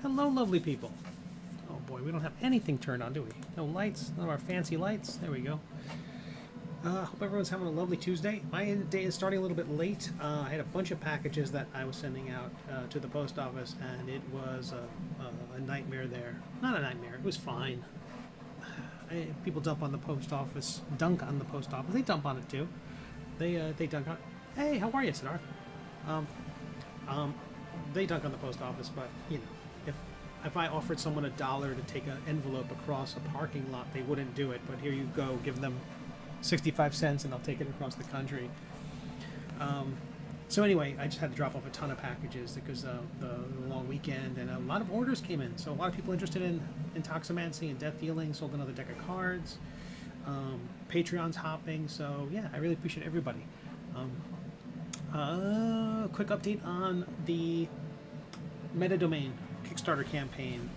Hello, lovely people. Oh boy, we don't have anything turned on, do we? No lights, none of our fancy lights. There we go. Hope everyone's having a lovely Tuesday. My day is starting a little bit late. I had a bunch of packages that I was sending out to the post office, and it was a nightmare there. Not a nightmare, it was fine. People dump on the post office, dunk on the post office. They dump on it too. They dunk on it. Hey, how are you, Siddharth? They dunk on the post office, but you know, if I offered someone $1 to take an envelope across a parking lot, they wouldn't do it. But here you go, give them 65 cents and I'll take it across the country. So anyway, I just had to drop off a ton of packages because the long weekend, and a lot of orders came in. So a lot of people interested in Toxomancy and Death Dealing. Sold another deck of cards. Patreon's hopping. So yeah, I really appreciate everybody. Quick update on the Meta Domain Kickstarter campaign.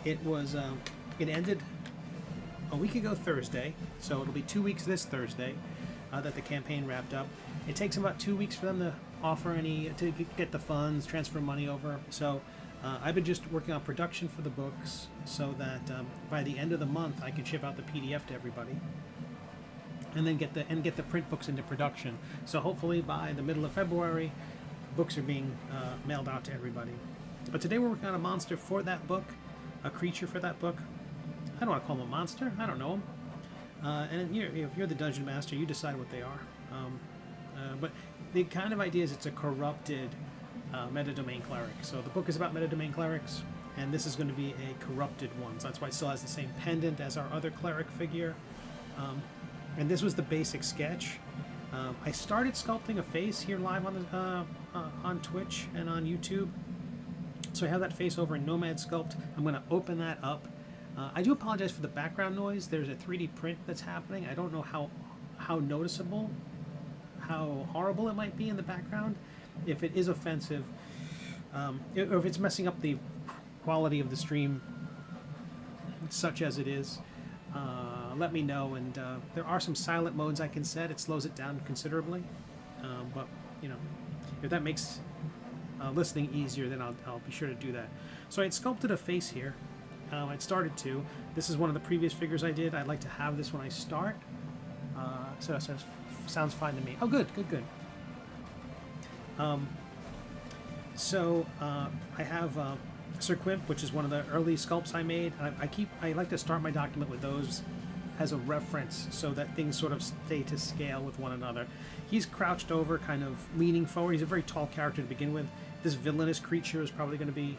It was it ended a week ago Thursday, so it'll be 2 weeks this Thursday that the campaign wrapped up. It takes about 2 weeks for them to offer to get the funds, transfer money over. So I've been just working on production for the books so that by the end of the month I can ship out the PDF to everybody, and then get the print books into production. So hopefully by the middle of February, books are being mailed out to everybody. But today we're working on a monster for that book, a creature for that book. I don't want to call them a monster. I don't know them. And if you're the dungeon master, you decide what they are. But the kind of idea is it's a corrupted Meta Domain Cleric. So the book is about Meta Domain Clerics, and this is going to be a corrupted one. So that's why it still has the same pendant as our other cleric figure. And this was the basic sketch. I started sculpting a face here live on Twitch and on YouTube. So I have that face over in Nomad Sculpt. I'm going to open that up. I do apologize for the background noise. There's a 3D print that's happening. I don't know how noticeable, how horrible it might be in the background. If it is offensive, or if it's messing up the quality of the stream, such as it is, let me know. And there are some silent modes I can set. It slows it down considerably. But you know, if that makes listening easier, then I'll be sure to do that. So I had sculpted a face here. I'd started to. This is one of the previous figures I did. I'd like to have this when I start. So that sounds fine to me. Oh, good. I have Sir Quimp, which is one of the early sculpts I made. I like to start my document with those as a reference so that things sort of stay to scale with one another. He's crouched over, kind of leaning forward. He's a very tall character to begin with. This villainous creature is probably going to be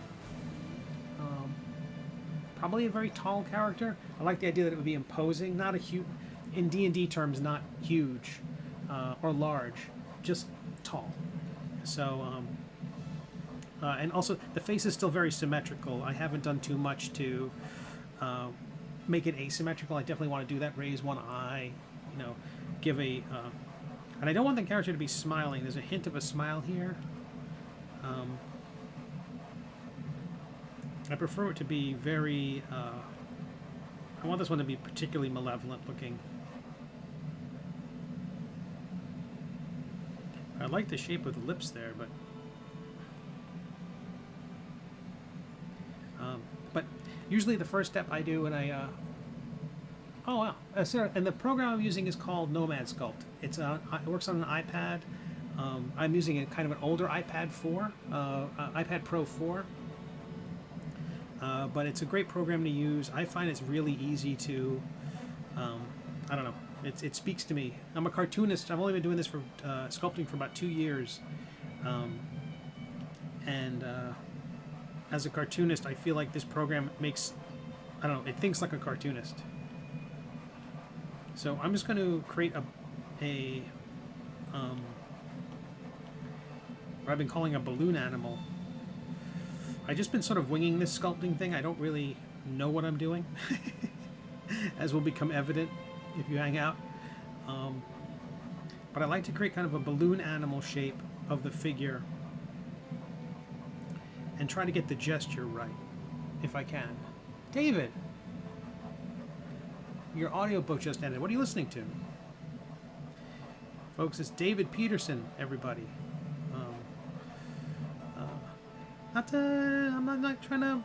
probably a very tall character. I like the idea that it would be imposing, not a huge, in D&D terms, not huge or large, just tall. So, and also the face is still very symmetrical. I haven't done too much to make it asymmetrical. I definitely want to do that. Raise one eye, you know, give a, and I don't want the character to be smiling. There's a hint of a smile here. I prefer it to be very, I want this one to be particularly malevolent looking. I like the shape of the lips there, but usually the first step I do when I, oh wow, and the program I'm using is called Nomad Sculpt. It works on an iPad. I'm using a kind of an older iPad 4, iPad Pro 4. But it's a great program to use. I find it's really easy to, I don't know, it speaks to me. I'm a cartoonist. I've only been doing this for sculpting for about 2 years. And as a cartoonist, I feel like this program makes, I don't know, it thinks like a cartoonist. So I'm just going to create what I've been calling a balloon animal. I've just been sort of winging this sculpting thing. I don't really know what I'm doing, as will become evident if you hang out. But I like to create kind of a balloon animal shape of the figure and try to get the gesture right, if I can. David, your audiobook just ended. What are you listening to? Folks, it's David Peterson, everybody. I'm not trying to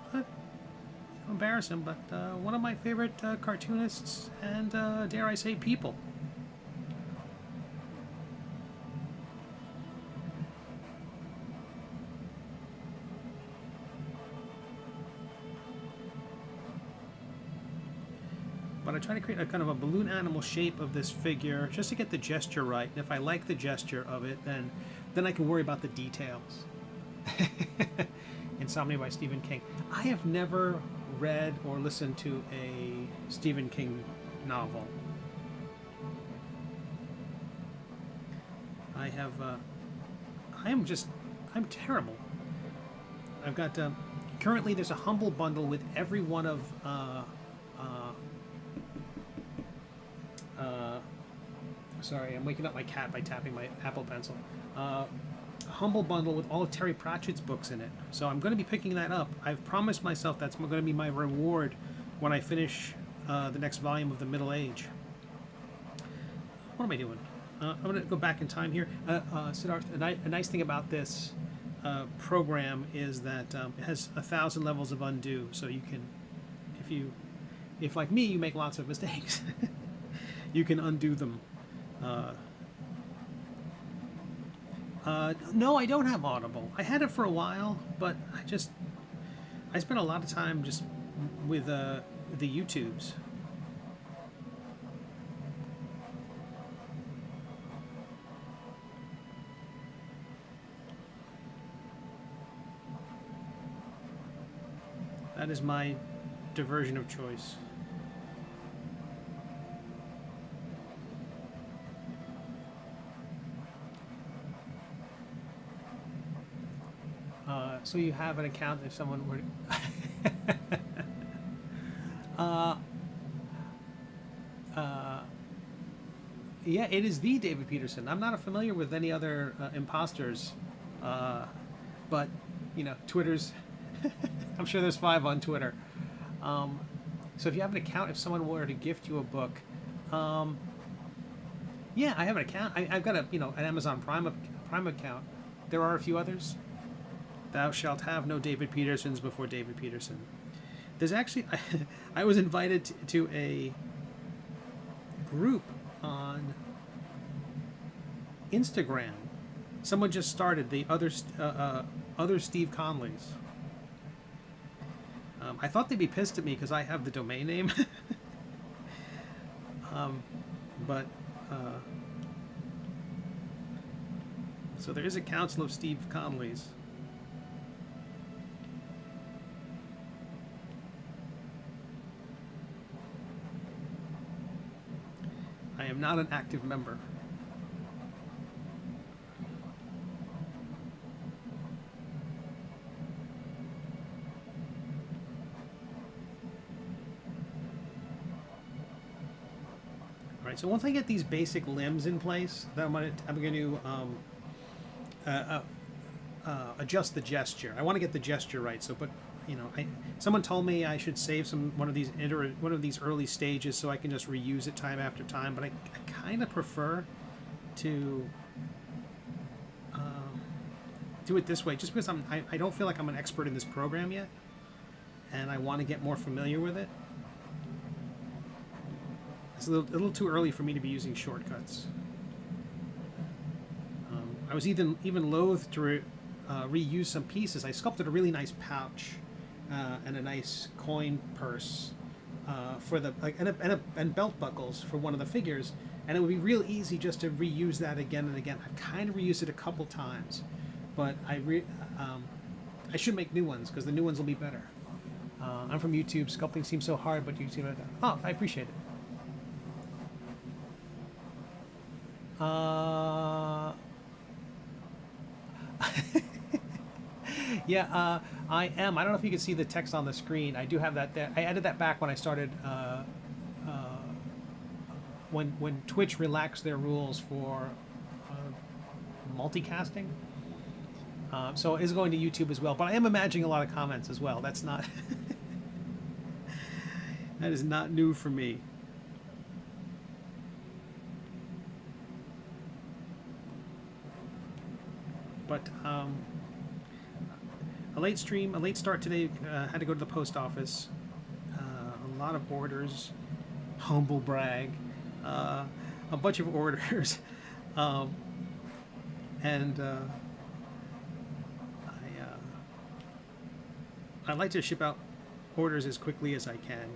embarrass him, but one of my favorite cartoonists and, dare I say, people. But I try to create a kind of a balloon animal shape of this figure just to get the gesture right. And if I like the gesture of it, then I can worry about the details. Insomnia by Stephen King. I have never read or listened to a Stephen King novel. I'm terrible. I've got, currently there's a Humble bundle with every one of, sorry, I'm waking up my cat by tapping my Apple Pencil. Humble bundle with all of Terry Pratchett's books in it. So I'm going to be picking that up. I've promised myself that's going to be my reward when I finish the next volume of The Middle Age. What am I doing? I'm going to go back in time here. Siddharth, a nice thing about this program is that it has 1,000 levels of undo. So you can, if like me, you make lots of mistakes, you can undo them. No, I don't have Audible. I had it for a while, but I spent a lot of time just with the YouTubes. That is my diversion of choice. So you have an account if someone were yeah, it is the David Peterson. I'm not familiar with any other imposters, but you know, Twitter's I'm sure there's 5 on Twitter. So if you have an account, if someone were to gift you a book, yeah, I have an account. I've got an Amazon Prime account. There are a few others. Thou shalt have no David Petersons before David Peterson. There's actually, I was invited to a group on Instagram. Someone just started the other Steve Conleys. I thought they'd be pissed at me because I have the domain name. So there is a Council of Steve Conleys. I am not an active member. All right, so once I get these basic limbs in place, then I'm going to adjust the gesture. I want to get the gesture right. So, but someone told me I should save one of these early stages so I can just reuse it time after time. But I kind of prefer to do it this way, just because I don't feel like I'm an expert in this program yet, and I want to get more familiar with it. It's a little too early for me to be using shortcuts. I was even loath to reuse some pieces. I sculpted a really nice pouch and a nice coin purse for and belt buckles for one of the figures, and it would be real easy just to reuse that again and again. I've kind of reused it a couple times, but I should make new ones because the new ones will be better. I'm from YouTube. Sculpting seems so hard, but YouTube. Oh, I appreciate it. Yeah, I am. I don't know if you can see the text on the screen. I do have that there. I added that back when I started, when Twitch relaxed their rules for multicasting. So it is going to YouTube as well. But I am imagining a lot of comments as well. That's not... that is not new for me. But a late stream, a late start today. Had to go to the post office. A lot of orders. Humble brag. A bunch of orders. And I like to ship out orders as quickly as I can.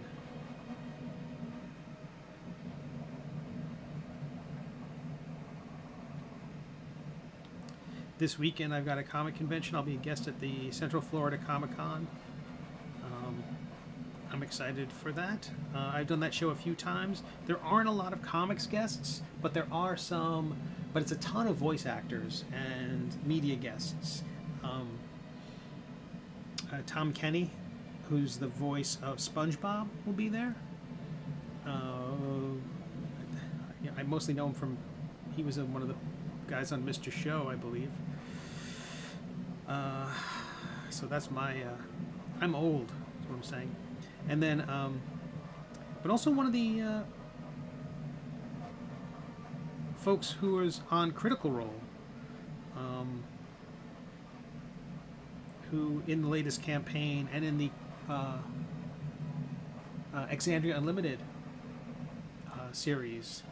This weekend I've got a comic convention. I'll be a guest at the Central Florida Comic Con. I'm excited for that. I've done that show a few times. There aren't a lot of comics guests, but there are some, but it's a ton of voice actors and media guests. Tom Kenny, who's the voice of SpongeBob, will be there. I mostly know him from, he was one of the guys on Mr. Show, I believe. So that's my, I'm old, is what I'm saying. And then, but also one of the folks who was on Critical Role, who in the latest campaign and in the Exandria Unlimited series,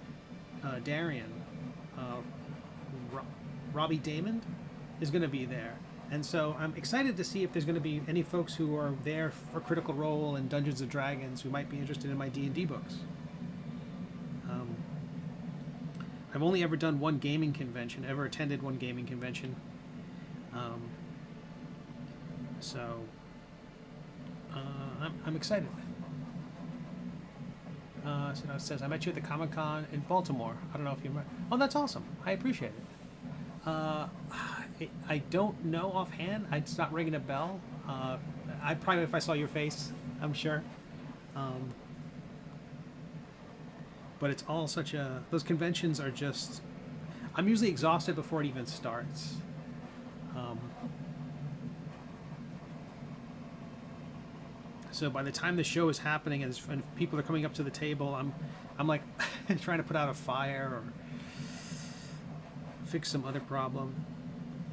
Darian, Robbie Damon is going to be there. And so I'm excited to see if there's going to be any folks who are there for Critical Role and Dungeons & Dragons who might be interested in my D&D books. I've only ever done one gaming convention, ever attended one gaming convention. So I'm excited. So now it says, I met you at the Comic-Con in Baltimore. I don't know if you remember. Oh, that's awesome. I appreciate it. I don't know offhand. It's not ringing a bell. I'd probably, if I saw your face, I'm sure. But it's all such a... Those conventions are just... I'm usually exhausted before it even starts. So by the time the show is happening and people are coming up to the table, I'm like trying to put out a fire or fix some other problem.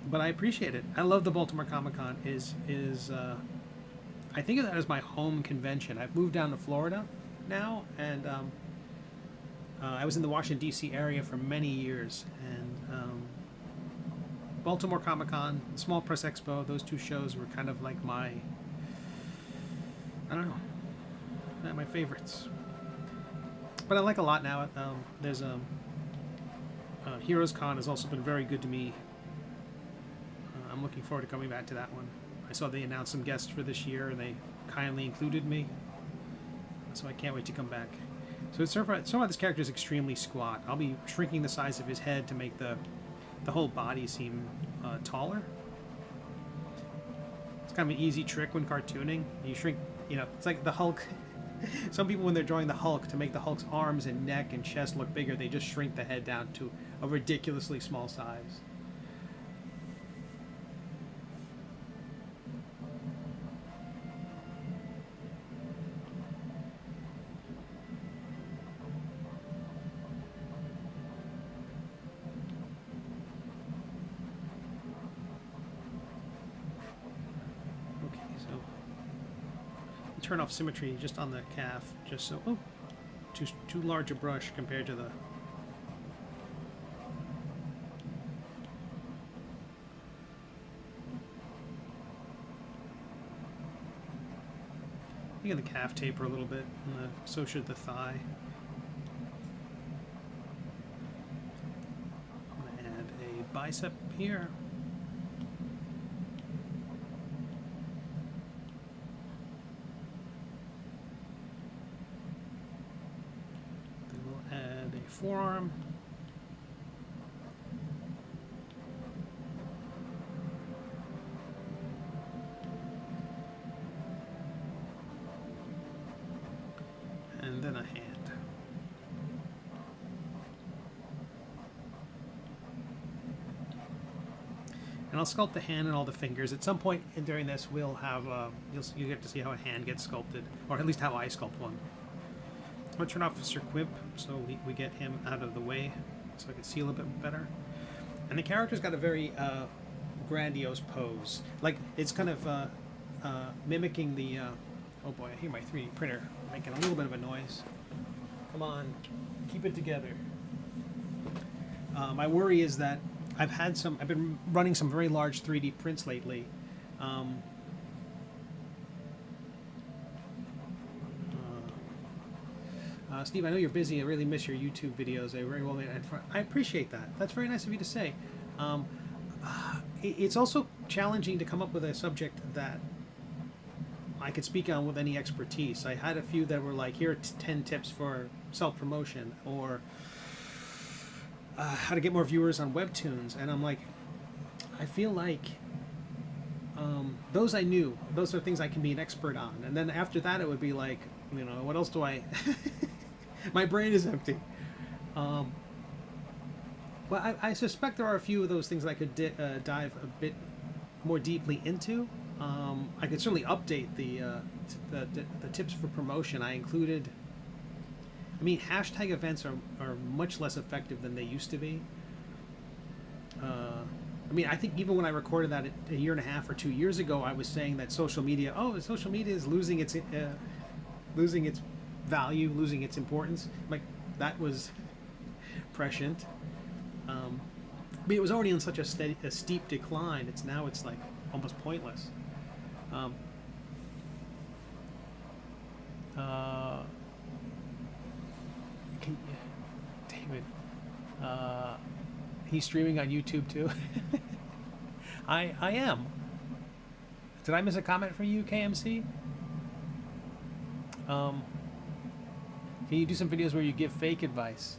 But I appreciate it. I love the Baltimore Comic-Con. I think of that as my home convention. I've moved down to Florida now, and I was in the Washington, D.C. area for many years. And Baltimore Comic-Con, Small Press Expo, those two shows were kind of like my, I don't know, my favorites. But I like a lot now. There's Heroes Con has also been very good to me. I'm looking forward to coming back to that one. I saw they announced some guests for this year, and they kindly included me. So I can't wait to come back. So it's so far this character is extremely squat. I'll be shrinking the size of his head to make the whole body seem taller. It's kind of an easy trick when cartooning. You shrink, it's like the Hulk. Some people, when they're drawing the Hulk, to make the Hulk's arms and neck and chest look bigger, they just shrink the head down to a ridiculously small size. Turn off symmetry just on the calf, just so too large a brush compared to the I think the calf taper a little bit, and so should the thigh. I'm gonna add a bicep here. Forearm. And then a hand. And I'll sculpt the hand and all the fingers. At some point during this, we'll have you'll get to see how a hand gets sculpted, or at least how I sculpt one. I'm going to turn off Sir Quimp so we get him out of the way so I can see a little bit better. And the character's got a very grandiose pose. Like it's kind of mimicking the. Oh boy, I hear my 3D printer making a little bit of a noise. Come on, keep it together. My worry is that I've been running some very large 3D prints lately. Steve, I know you're busy. I really miss your YouTube videos. They very well made. I appreciate that. That's very nice of you to say. It's also challenging to come up with a subject that I could speak on with any expertise. I had a few that were like, here are 10 tips for self-promotion, or how to get more viewers on webtoons, and I'm like, I feel like those I knew. Those are things I can be an expert on. And then after that, it would be like, you know, what else do I... My brain is empty. But I suspect there are a few of those things that I could dive a bit more deeply into. I could certainly update the tips for promotion. I included... I mean, hashtag events are much less effective than they used to be. I mean, I think even when I recorded that a year and a half or 2 years ago, I was saying that social media is losing its value, losing its importance. Like, that was prescient. I mean, it was already on such a steep decline. It's like almost pointless. David, he's streaming on YouTube too. I am. Did I miss a comment from you, KMC? Can you do some videos where you give fake advice?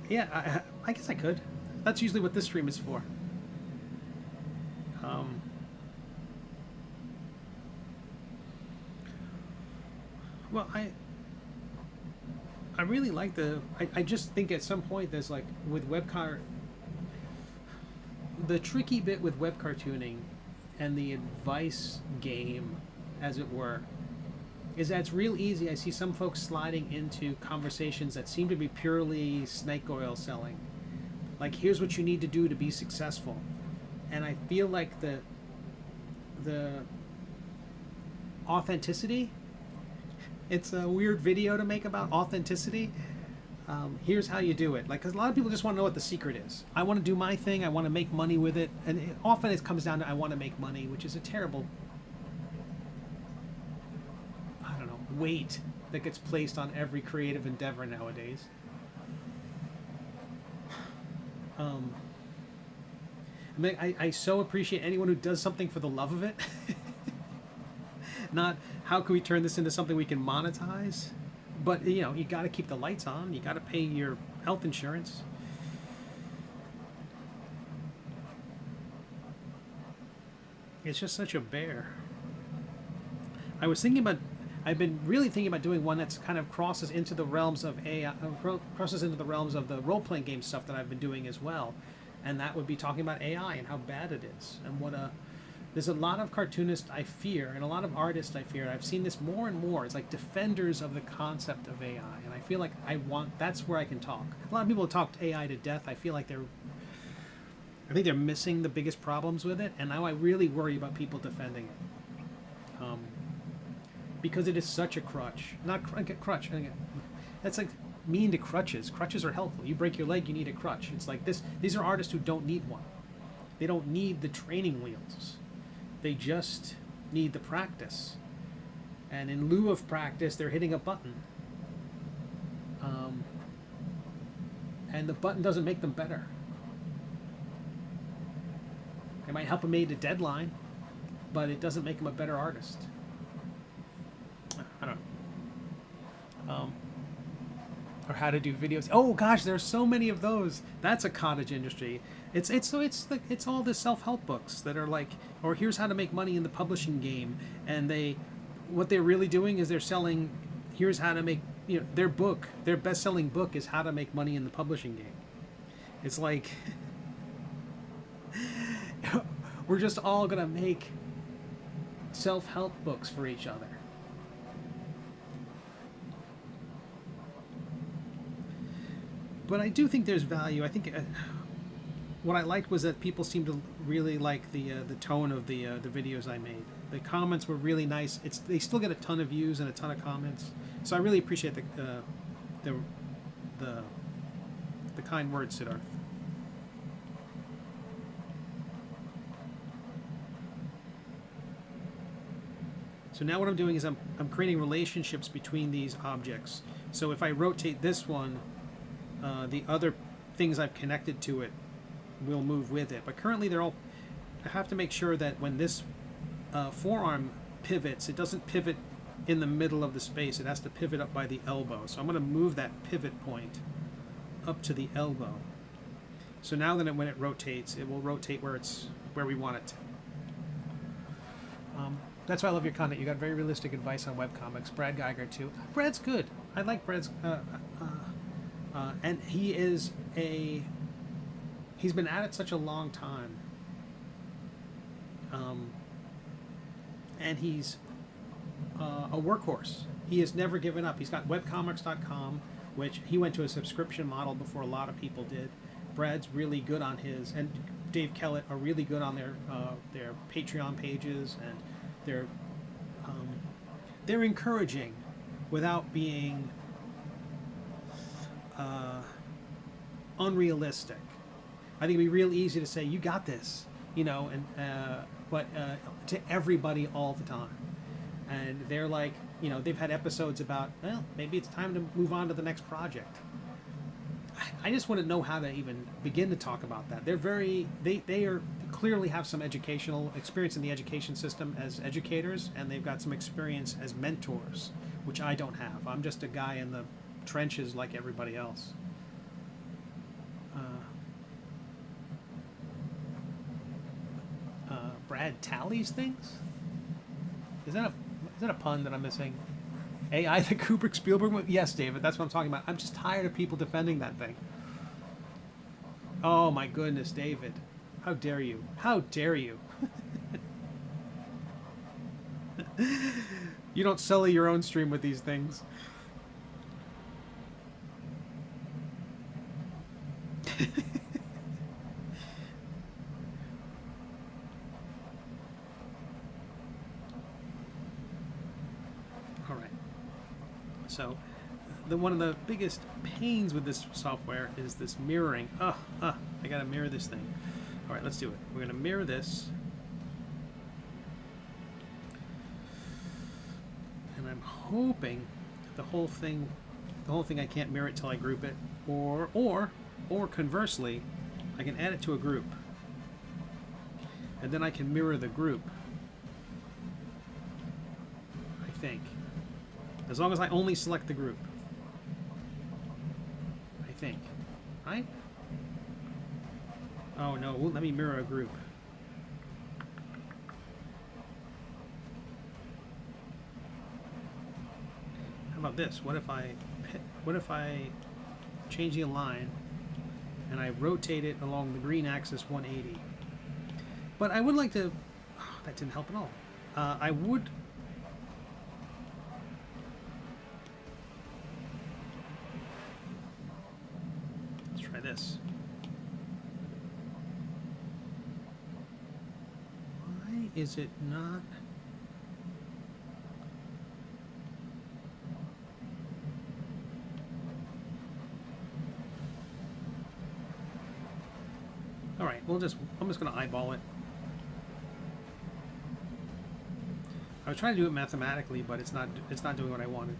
Yeah, I guess I could. That's usually what this stream is for. Well, I really like I just think at some point there's like with the tricky bit with web cartooning and the advice game, as it were, is that it's real easy. I see some folks sliding into conversations that seem to be purely snake oil selling. Like, here's what you need to do to be successful. And I feel like the authenticity, it's a weird video to make about authenticity. Here's how you do it. Like, because a lot of people just want to know what the secret is. I want to do my thing. I want to make money with it. And often it comes down to I want to make money, which is a terrible, I don't know, weight that gets placed on every creative endeavor nowadays. I mean, I so appreciate anyone who does something for the love of it. Not how can we turn this into something we can monetize, but you know, you got to keep the lights on. You got to pay your health insurance. It's just such a bear. I've been really thinking about doing one that's kind of crosses into the realms of AI, crosses into the realms of the role-playing game stuff that I've been doing as well. And that would be talking about AI and how bad it is. And there's a lot of cartoonists I fear, and a lot of artists I fear. I've seen this more and more. It's like defenders of the concept of AI. And I feel like that's where I can talk. A lot of people have talked AI to death. I feel like I think they're missing the biggest problems with it. And now I really worry about people defending it. Because it is such a crutch. Not crutch. That's like mean to crutches. Crutches are helpful. You break your leg, you need a crutch. It's like this. These are artists who don't need one. They don't need the training wheels. They just need the practice. And in lieu of practice, they're hitting a button. And the button doesn't make them better. It might help them meet a deadline, but it doesn't make them a better artist. I don't know. Or how to do videos. Oh gosh, there's so many of those. That's a cottage industry. It's all the self-help books that are like, or here's how to make money in the publishing game. And what they're really doing is they're selling. Here's how to make, their best-selling book is how to make money in the publishing game. It's like we're just all gonna make self-help books for each other. But I do think there's value. I think what I liked was that people seemed to really like the tone of the videos I made. The comments were really nice. They still get a ton of views and a ton of comments, so I really appreciate the kind words, Siddharth. So now what I'm doing is I'm creating relationships between these objects. So if I rotate this one, the other things I've connected to it will move with it. But currently they're all, I have to make sure that when this forearm pivots, it doesn't pivot in the middle of the space. It has to pivot up by the elbow. So I'm going to move that pivot point up to the elbow. So now that when it rotates, it will rotate where we want it to. That's why I love your content. You got very realistic advice on webcomics. Brad Geiger too. Brad's good. I like Brad's, and he's been at it such a long time, and he's a workhorse. He has never given up. He's got webcomics.com, which he went to a subscription model before a lot of people did. Brad's really good on his, and Dave Kellett are really good on their Patreon pages, and they're encouraging without being unrealistic. I think it'd be real easy to say, you got this, but to everybody all the time. And they're like, they've had episodes about, well, maybe it's time to move on to the next project. I just want to know how to even begin to talk about that. They clearly have some educational experience in the education system as educators, and they've got some experience as mentors, which I don't have. I'm just a guy in the trenches like everybody else. Brad tallies things? Is that a pun that I'm missing? AI, the Kubrick Spielberg movie? Yes, David, that's what I'm talking about. I'm just tired of people defending that thing. Oh my goodness, David. How dare you? How dare you? You don't sully your own stream with these things. All right. So, one of the biggest pains with this software is this mirroring. I gotta mirror this thing. All right, let's do it. We're gonna mirror this, and I'm hoping the whole thing I can't mirror it till I group it, or conversely, I can add it to a group, and then I can mirror the group. I think, as long as I only select the group. I think, right? Oh no, it won't let me mirror a group. How about this? What if I change the line and I rotate it along the green axis 180? But I would like to. Oh, that didn't help at all. I would. Let's try this. Is it not? All right, I'm just going to eyeball it. I was trying to do it mathematically, but it's not doing what I wanted.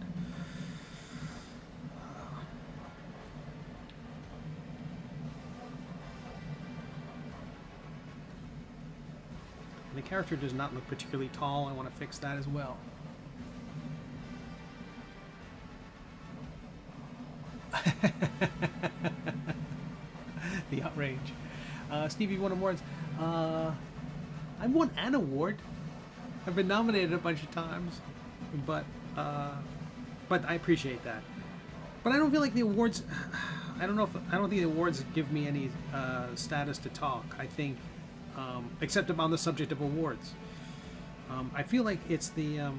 The character does not look particularly tall. I want to fix that as well. The outrage. Stevie won awards. I won an award. I've been nominated a bunch of times, but I appreciate that. But I don't feel like the awards. I don't think the awards give me any status to talk. I think. Except on the subject of awards. I feel like it's the...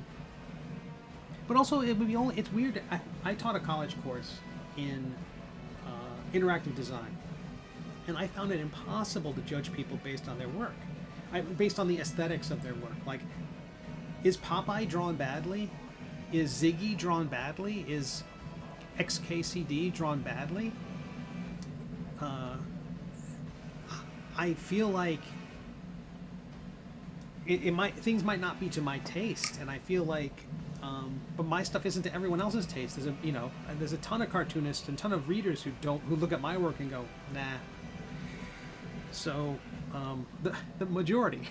but also, it would be only... It's weird. I taught a college course in interactive design. and I found it impossible to judge people based on their work, based on the aesthetics of their work. Like, is Popeye drawn badly? Is Ziggy drawn badly? Is XKCD drawn badly? I feel like things might not be to my taste, and I feel like, but my stuff isn't to everyone else's taste. There's a ton of cartoonists and a ton of readers who look at my work and go, nah. So, the majority.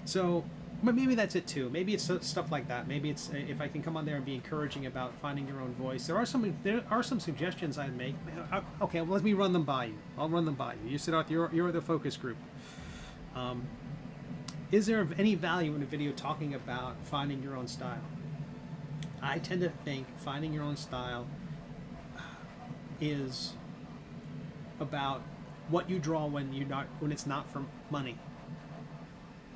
So, but maybe that's it too. Maybe it's stuff like that. Maybe it's if I can come on there and be encouraging about finding your own voice. There are some suggestions I'd make. Okay, well, let me run them by you. I'll run them by you. You sit out. You're the focus group. Is there any value in a video talking about finding your own style? I tend to think finding your own style is about what you draw when it's not for money.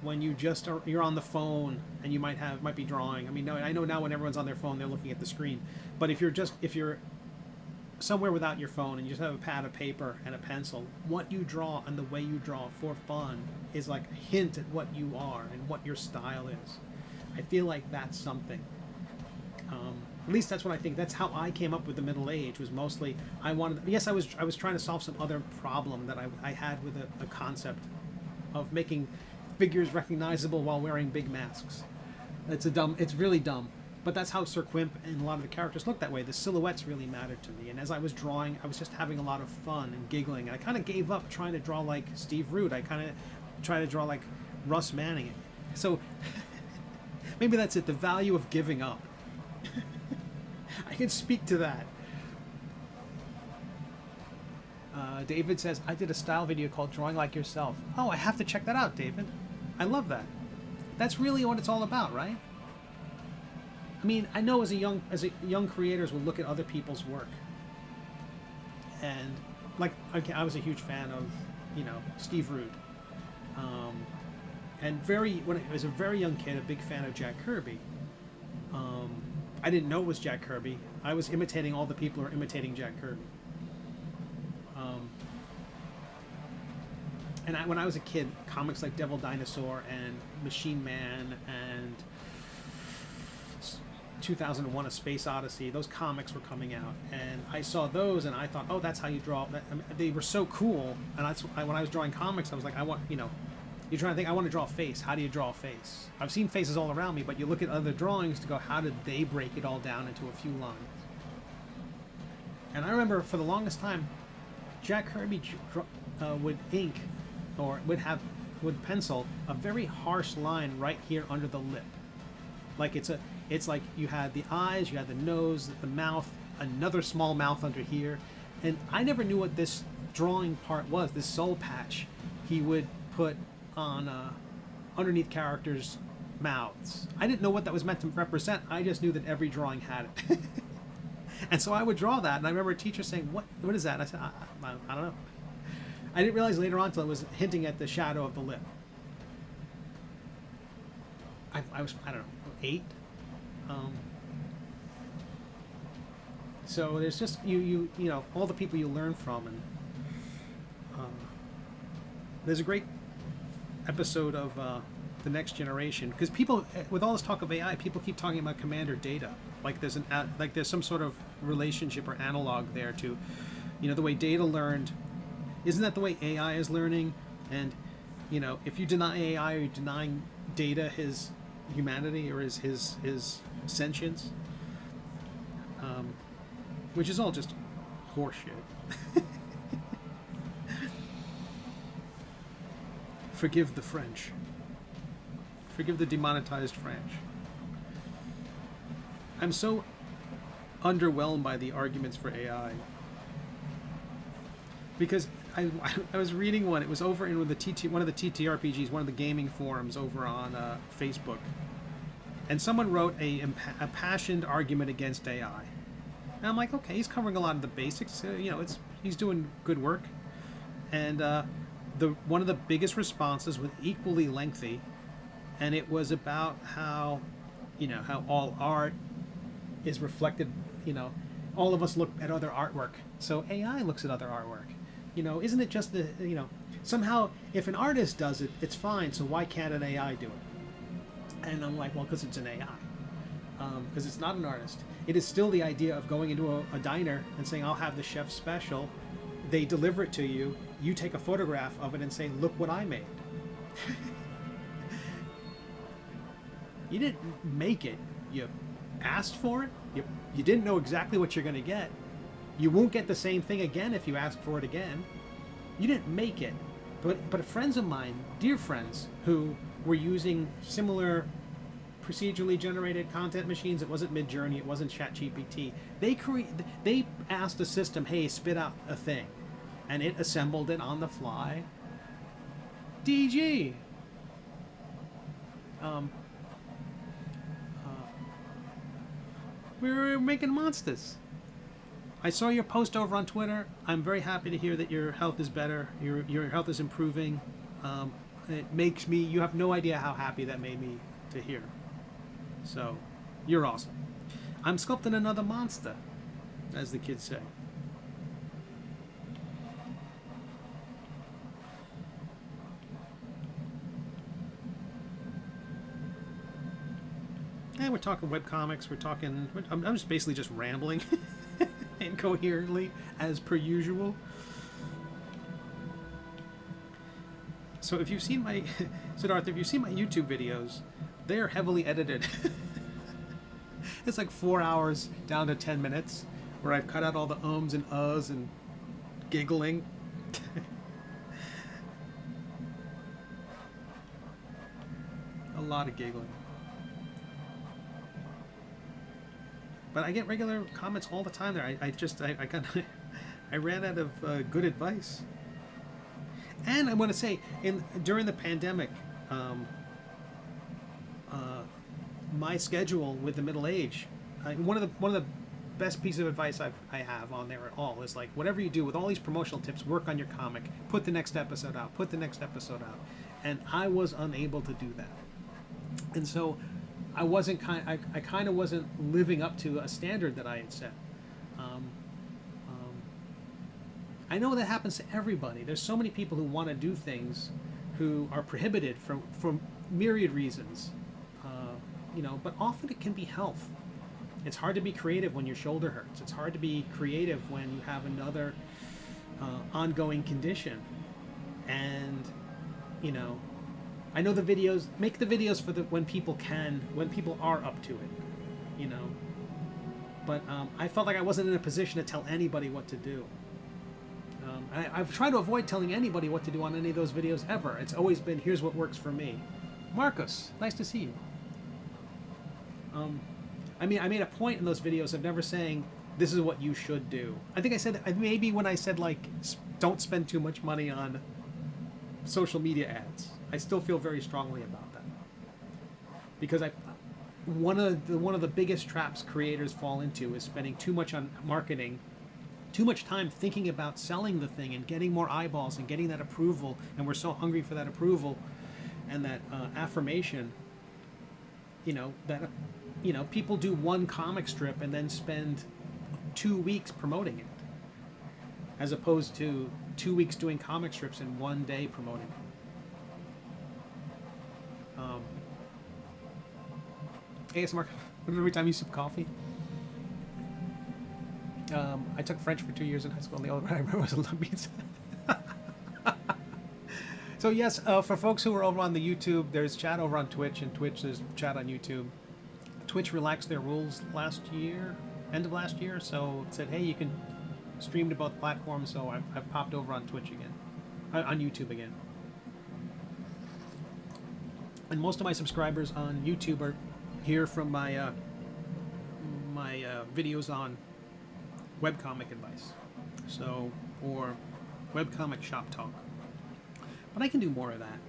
When you're on the phone and you might be drawing. I mean, no, I know now when everyone's on their phone, they're looking at the screen. But if you're somewhere without your phone and you just have a pad of paper and a pencil, what you draw and the way you draw for fun is like a hint at what you are and what your style is. I feel like that's something. At least that's what I think. That's how I came up with the middle age. Was mostly I was trying to solve some other problem that I had with a concept of making figures recognizable while wearing big masks. It's really dumb, but that's how Sir Quimp and a lot of the characters look that way. The silhouettes really mattered to me, and as I was drawing, I was just having a lot of fun and giggling, and I kind of gave up trying to draw like Steve Root. I kind of tried to draw like Russ Manning. So maybe that's it, the value of giving up. I can speak to that. David says, I did a style video called Drawing Like Yourself. Oh, I have to check that out, David. I love that. That's really what it's all about, right? I mean, I know as young creators will look at other people's work. And like, okay, I was a huge fan of, Steve Root. And when I was a very young kid, a big fan of Jack Kirby. I didn't know it was Jack Kirby. I was imitating all the people who are imitating Jack Kirby. And when I was a kid, comics like Devil Dinosaur and Machine Man and 2001: A Space Odyssey, those comics were coming out, and I saw those, and I thought, oh, that's how you draw. They were so cool, and when I was drawing comics, I was like, you're trying to think, I want to draw a face. How do you draw a face? I've seen faces all around me, but you look at other drawings to go, how did they break it all down into a few lines? And I remember for the longest time, Jack Kirby would ink, or would pencil a very harsh line right here under the lip. Like it's like you had the eyes, you had the nose, the mouth, another small mouth under here, and I never knew what this drawing part was. This soul patch he would put on underneath characters' mouths. I didn't know what that was meant to represent. I just knew that every drawing had it. And so I would draw that, and I remember a teacher saying, what is that? And I said, I don't know. I didn't realize later on until it was hinting at the shadow of the lip. I was, I don't know, 8. So there's just you know all the people you learn from, and there's a great episode of The Next Generation, because people, with all this talk of AI, people keep talking about commander data, like there's some sort of relationship or analog there to, the way data learned. Isn't that the way AI is learning? And if you deny AI, are you denying data his humanity or his sentience? Which is all just horseshit. Forgive the French. Forgive the demonetized French. I'm so underwhelmed by the arguments for AI. Because I was reading one. It was over in one of the TTRPGs, one of the gaming forums over on Facebook, and someone wrote a impassioned argument against AI. And I'm like, okay, he's covering a lot of the basics. He's doing good work. And one of the biggest responses was equally lengthy, and it was about how all art is reflected, all of us look at other artwork, so AI looks at other artwork. Isn't it just somehow if an artist does it, it's fine, so why can't an AI do it? And I'm like, well, because it's an AI. Because it's not an artist. It is still the idea of going into a diner and saying, I'll have the chef's special. They deliver it to you. You take a photograph of it and say, look what I made. You didn't make it. You asked for it. You didn't know exactly what you're going to get. You won't get the same thing again if you ask for it again. You didn't make it. But friends of mine, dear friends, who were using similar procedurally generated content machines, it wasn't Midjourney, it wasn't ChatGPT. They asked the system, hey, spit out a thing. And it assembled it on the fly. DG. We were making monsters. I saw your post over on Twitter. I'm very happy to hear that your health is better. Your health is improving. It makes me, you have no idea how happy that made me to hear. So, you're awesome. I'm sculpting another monster, as the kids say. And we're talking webcomics, I'm just basically just rambling incoherently, as per usual. So if you've seen my, Siddharth, if you've seen my YouTube videos, they're heavily edited. It's like 4 hours down to 10 minutes, where I've cut out all the ums and uhs and giggling. A lot of giggling. But I get regular comments all the time there. I ran out of good advice. And I want to say, during the pandemic, my schedule with the middle age, one of the best pieces of advice I have on there at all is like, whatever you do with all these promotional tips, work on your comic, put the next episode out, and I was unable to do that, and so I kind of wasn't living up to a standard that I had set. I know that happens to everybody. There's so many people who want to do things who are prohibited from myriad reasons. But often it can be health. It's hard to be creative when your shoulder hurts. It's hard to be creative when you have another ongoing condition. And, I know the videos, make the videos for when people are up to it, But I felt like I wasn't in a position to tell anybody what to do. I've tried to avoid telling anybody what to do on any of those videos ever. It's always been, here's what works for me. Marcus, nice to see you. I made a point in those videos of never saying, this is what you should do. I think I said, maybe when I said, like, don't spend too much money on social media ads. I still feel very strongly about that. Because one of the biggest traps creators fall into is spending too much on marketing, too much time thinking about selling the thing and getting more eyeballs and getting that approval, and we're so hungry for that approval and that affirmation, people do one comic strip and then spend 2 weeks promoting it, as opposed to 2 weeks doing comic strips and 1 day promoting it. ASMR, every time you sip coffee. I took French for 2 years in high school, and the only one I remember was love beats. So yes, for folks who are over on the YouTube, there's chat over on Twitch, and Twitch there's chat on YouTube. Twitch relaxed their rules end of last year, so it said, hey, you can stream to both platforms, so I've popped over on Twitch again, on YouTube again. And most of my subscribers on YouTube are here from my videos on webcomic advice, or webcomic shop talk. But I can do more of that.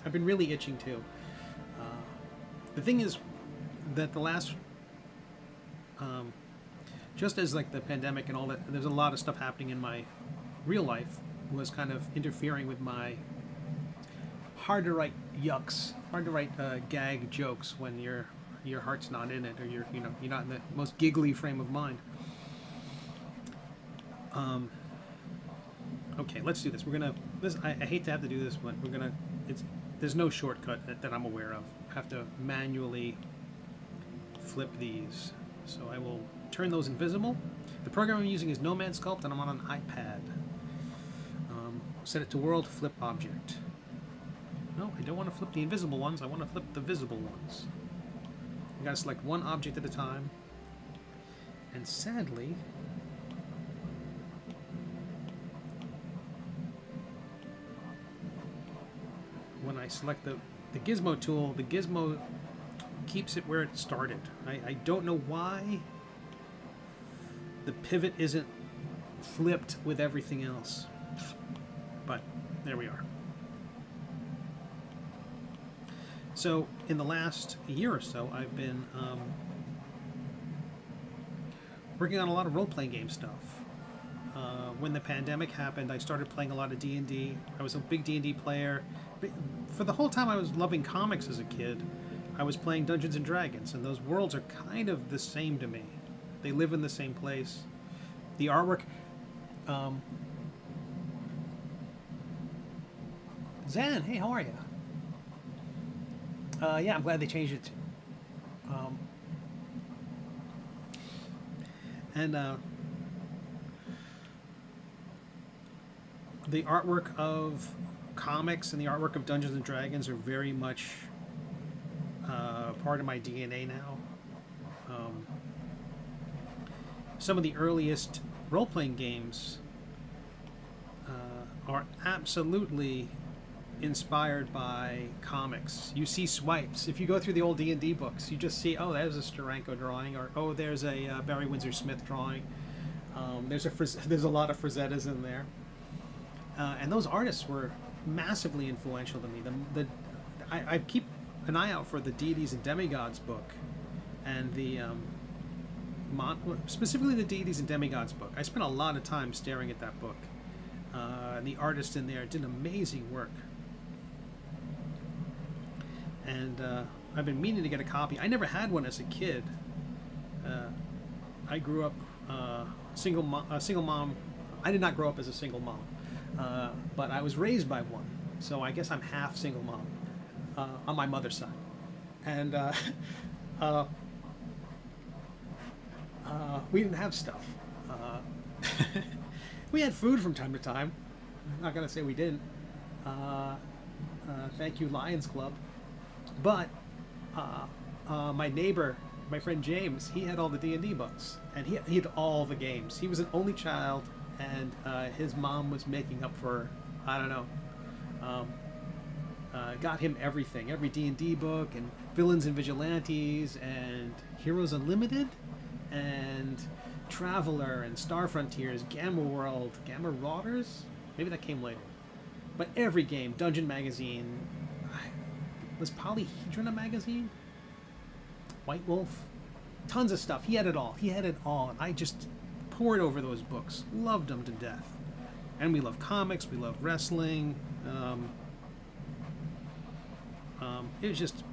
I've been really itching to. The thing is that the last, just as like the pandemic and all that, there's a lot of stuff happening in my real life was kind of interfering with my hard to write gag jokes when your heart's not in it, or you're not in the most giggly frame of mind. Okay, let's do this. We're gonna. I hate to have to do this, but we're gonna. There's no shortcut that I'm aware of. I have to manually flip these. So I will turn those invisible. The program I'm using is Nomad Sculpt, and I'm on an iPad. Set it to world, flip object. No, I don't want to flip the invisible ones. I want to flip the visible ones. You gotta select one object at a time. And sadly, when I select the gizmo tool, the gizmo keeps it where it started. I don't know why the pivot isn't flipped with everything else. But there we are. So in the last year or so, I've been working on a lot of role-playing game stuff. When the pandemic happened, I started playing a lot of D&D. I was a big D&D player. For the whole time I was loving comics as a kid, I was playing Dungeons and Dragons, and those worlds are kind of the same to me. They live in the same place. The artwork... Zan, hey, how are you? Yeah, I'm glad they changed it. The artwork of comics and the artwork of Dungeons and Dragons are very much part of my DNA now. Some of the earliest role-playing games are absolutely inspired by comics. You see swipes. If you go through the old D&D books, you just see, oh, there's a Steranko drawing, or oh, there's a Barry Windsor Smith drawing. There's a lot of Frazettas in there. And those artists were massively influential to me. I keep an eye out for the Deities and Demigods book, and the specifically the Deities and Demigods book. I spent a lot of time staring at that book. And the artist in there did amazing work. And I've been meaning to get a copy. I never had one as a kid. I grew up single mom. I did not grow up as a single mom. But I was raised by one, so I guess I'm half single mom on my mother's side. And we didn't have stuff. We had food from time to time. I'm not going to say we didn't. Thank you, Lions Club. But my neighbor, my friend James, he had all the D&D books, and he had all the games. He was an only child, and his mom was making up for, I don't know, got him everything, every D&D book, and Villains and Vigilantes, and Heroes Unlimited, and Traveler, and Star Frontiers, Gamma World, Gamma Marauders, maybe that came later. But every game, Dungeon Magazine, was Polyhedron a magazine? White Wolf, tons of stuff. He had it all. And I just poured over those books, loved them to death. And we love comics, we love wrestling. It was just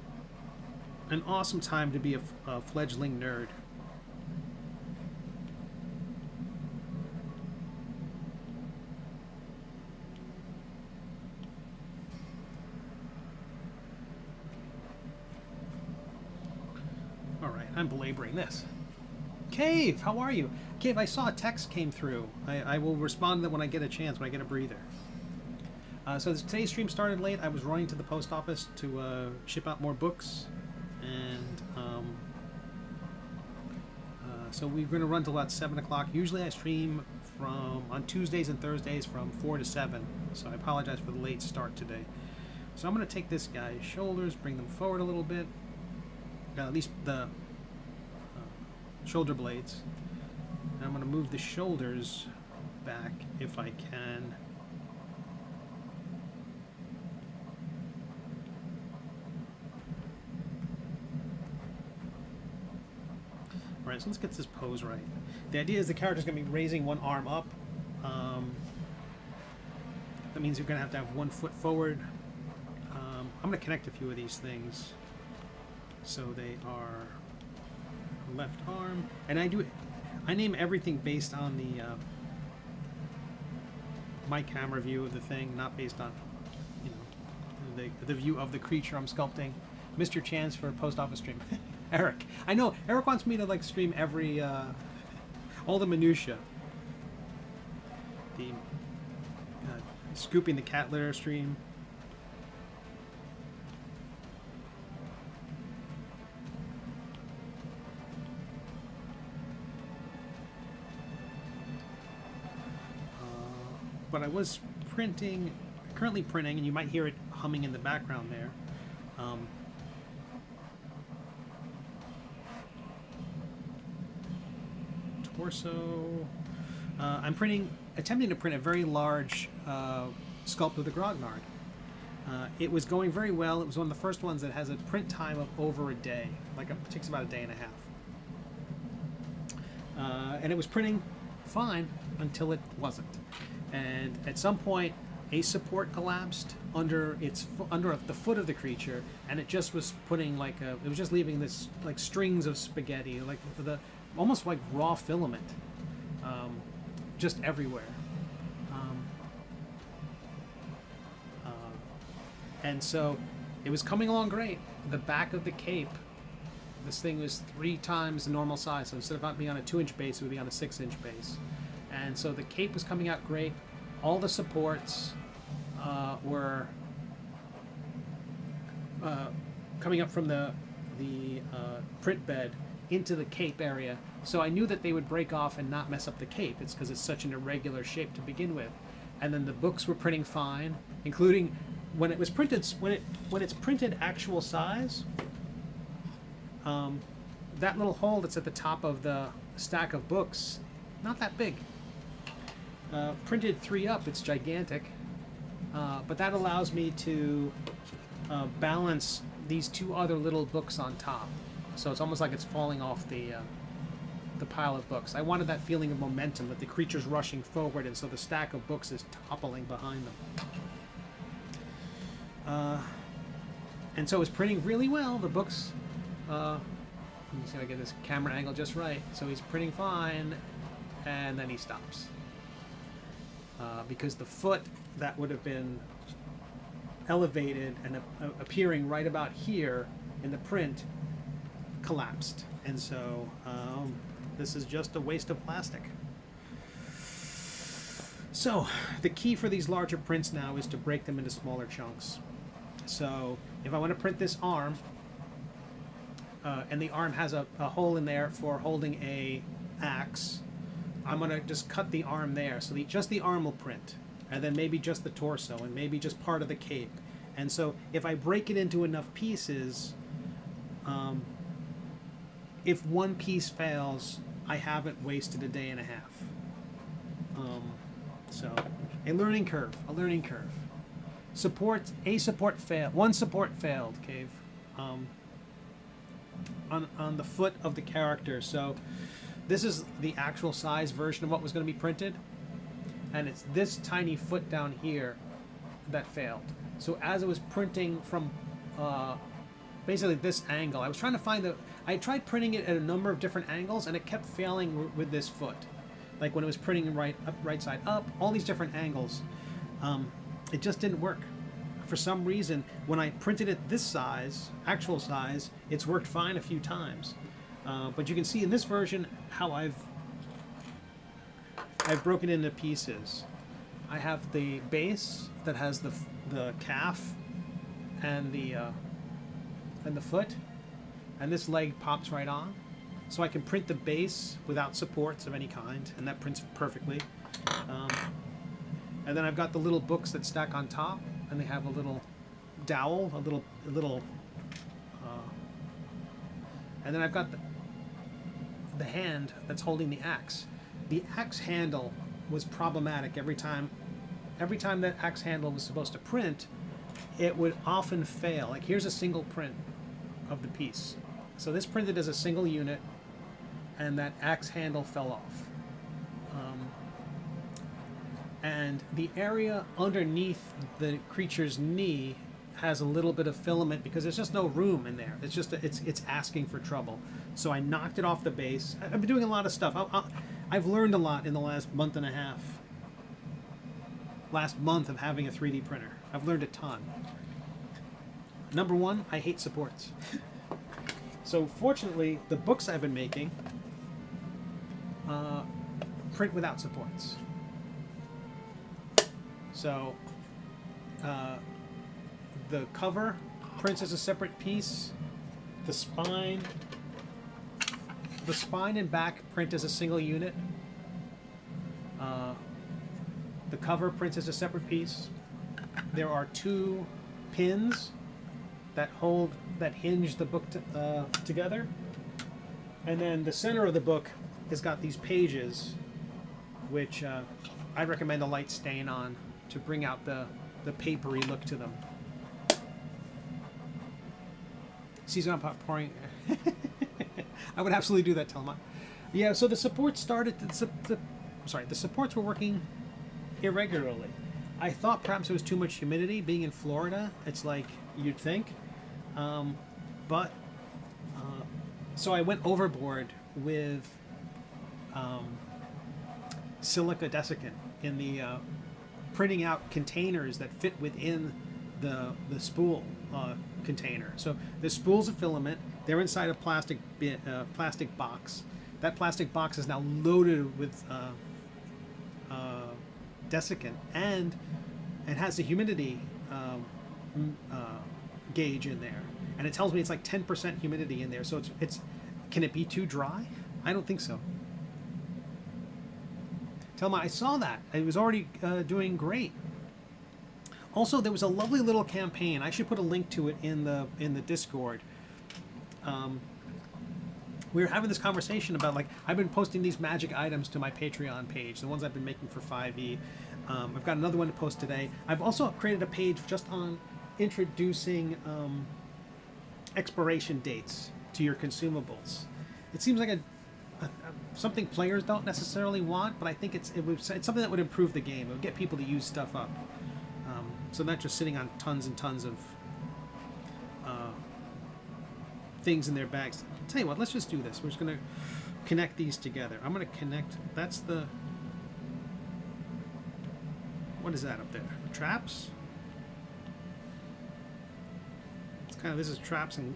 an awesome time to be a fledgling nerd. All right, I'm belaboring this. Cave, how are you? Cave, I saw a text came through. I will respond to that when I get a chance, when I get a breather. So today's stream started late. I was running to the post office to ship out more books. And so we're going to run till about 7 o'clock. Usually I stream on Tuesdays and Thursdays from 4 to 7. So I apologize for the late start today. So I'm going to take this guy's shoulders, bring them forward a little bit. At least the shoulder blades. And I'm going to move the shoulders back if I can. Alright, so let's get this pose right. The idea is the character's going to be raising one arm up. That means you're going to have one foot forward. I'm going to connect a few of these things. So they are left arm. And I name everything based on my camera view of the thing, not based on, you know, the view of the creature I'm sculpting. Mr. Chance for a post office stream. Eric, I know Eric wants me to like stream every all the minutia. The scooping the cat litter stream. But I was currently printing, and you might hear it humming in the background there. Torso. I'm attempting to print a very large sculpt of the Grognard. It was going very well. It was one of the first ones that has a print time of over a day. It takes about a day and a half. And it was printing fine until it wasn't. And at some point, a support collapsed under the foot of the creature, and it just was putting it was just leaving this like strings of spaghetti, almost like raw filament, just everywhere. And so it was coming along great. The back of the cape, this thing was 3 times the normal size. So instead of being on a 2-inch base, it would be on a 6-inch base. And so the cape was coming out great. All the supports were coming up from the print bed into the cape area. So I knew that they would break off and not mess up the cape. It's because it's such an irregular shape to begin with. And then the books were printing fine, including when it was printed. When it's printed actual size, that little hole that's at the top of the stack of books, not that big. Printed 3 up, it's gigantic, but that allows me to balance these 2 other little books on top. So it's almost like it's falling off the pile of books. I wanted that feeling of momentum, that the creature's rushing forward, and so the stack of books is toppling behind them. And so it's printing really well. The books, let me see if I get this camera angle just right. So he's printing fine, and then he stops. Because the foot that would have been elevated and appearing right about here in the print collapsed. And so this is just a waste of plastic. So the key for these larger prints now is to break them into smaller chunks. So if I want to print this arm, and the arm has a hole in there for holding a axe, I'm going to just cut the arm there. So just the arm will print, and then maybe just the torso, and maybe just part of the cape. And so if I break it into enough pieces, if one piece fails, I haven't wasted a day and a half. So a learning curve. One support failed, Cave, on the foot of the character. So this is the actual size version of what was going to be printed, and it's this tiny foot down here that failed. So as it was printing from basically this angle, I tried printing it at a number of different angles, and it kept failing with this foot. Like when it was printing right side up, all these different angles, it just didn't work. For some reason, when I printed it this size, actual size, it's worked fine a few times. But you can see in this version how I've broken it into pieces. I have the base that has the calf and the foot, and this leg pops right on. So I can print the base without supports of any kind, and that prints perfectly. And then I've got the little books that stack on top, and they have a little dowel, and then I've got the hand that's holding the axe. The axe handle was problematic every time that axe handle was supposed to print, it would often fail. Like here's a single print of the piece. So this printed as a single unit, and that axe handle fell off. And the area underneath the creature's knee has a little bit of filament because there's just no room in there. It's just it's asking for trouble. So I knocked it off the base. I've been doing a lot of stuff. I've learned a lot in the last month and a half. last month of having a 3D printer. I've learned a ton. Number one, I hate supports. So fortunately, the books I've been making print without supports. So the cover prints as a separate piece. The spine and back print as a single unit. The cover prints as a separate piece. There are 2 pins that hinge the book together, and then the center of the book has got these pages, which I recommend a light stain on to bring out the papery look to them. See, I'm pouring. I would absolutely do that, Telma. Yeah, so the supports started. The supports were working irregularly. I thought perhaps it was too much humidity. Being in Florida, it's like you'd think. So I went overboard with silica desiccant in the printing out containers that fit within the spool container. So the spool's a filament. They're inside a plastic box. That plastic box is now loaded with desiccant, and it has a humidity gauge in there, and it tells me it's like 10% humidity in there. So it's can it be too dry? I don't think so. Tell me, I saw that. It was already doing great. Also, there was a lovely little campaign. I should put a link to it in the Discord. We were having this conversation about, like, I've been posting these magic items to my Patreon page, the ones I've been making for 5e. I've got another one to post today. I've also created a page just on introducing expiration dates to your consumables. It seems like something players don't necessarily want, but I think it's something that would improve the game. It would get people to use stuff up. So not just sitting on tons and tons of things in their bags. I'll tell you what, let's just do this. We're just going to connect these together. I'm going to connect, that's the, what is that up there? Traps? It's kind of, this is traps and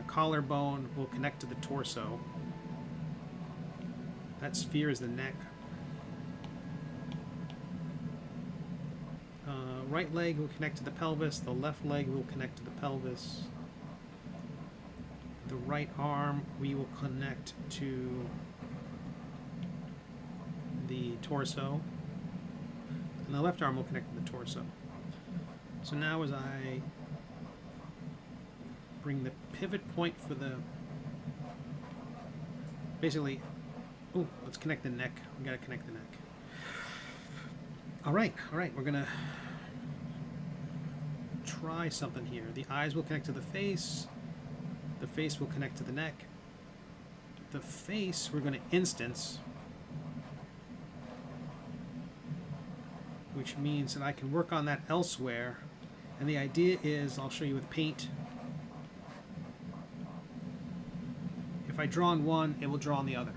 collarbone will connect to the torso. That sphere is the neck. Right leg will connect to the pelvis. The left leg will connect to the pelvis. The right arm we will connect to the torso. And the left arm will connect to the torso. So now as I bring the pivot point for the, basically, oh, let's connect the neck. We gotta connect the neck. All right, we're gonna try something here. The eyes will connect to the face. The face will connect to the neck. The face we're gonna instance, which means that I can work on that elsewhere. And the idea is, I'll show you with paint. If I draw on one, it will draw on the other.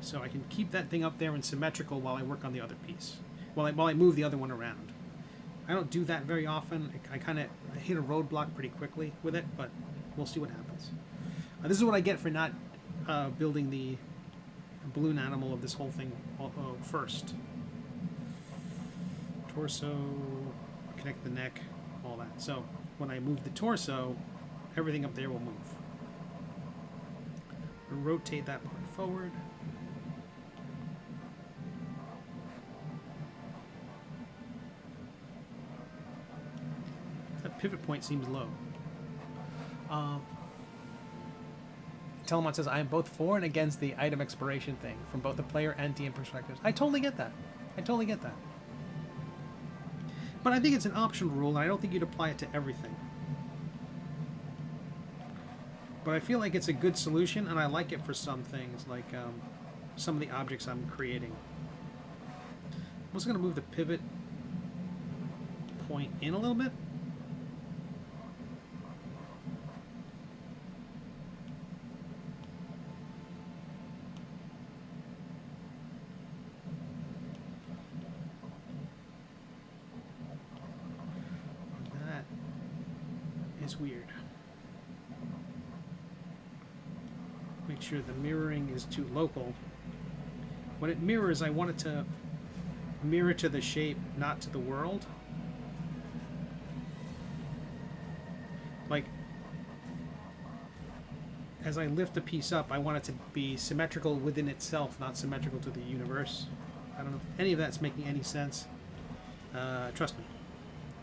So I can keep that thing up there and symmetrical while I work on the other piece. While I move the other one around. I don't do that very often. I kind of hit a roadblock pretty quickly with it, but we'll see what happens. This is what I get for not building the balloon animal of this whole thing first. Torso, connect the neck, all that. So when I move the torso, everything up there will move. And rotate that part forward. That pivot point seems low. Telemon says, I am both for and against the item expiration thing from both the player and DM perspectives. I totally get that. But I think it's an optional rule, and I don't think you'd apply it to everything. But I feel like it's a good solution, and I like it for some things, like some of the objects I'm creating. I'm also going to move the pivot point in a little bit. is weird. Make sure the mirroring is too local. When it mirrors, I want it to mirror to the shape, not to the world. Like, as I lift a piece up, I want it to be symmetrical within itself, not symmetrical to the universe. I don't know if any of that's making any sense. Trust me,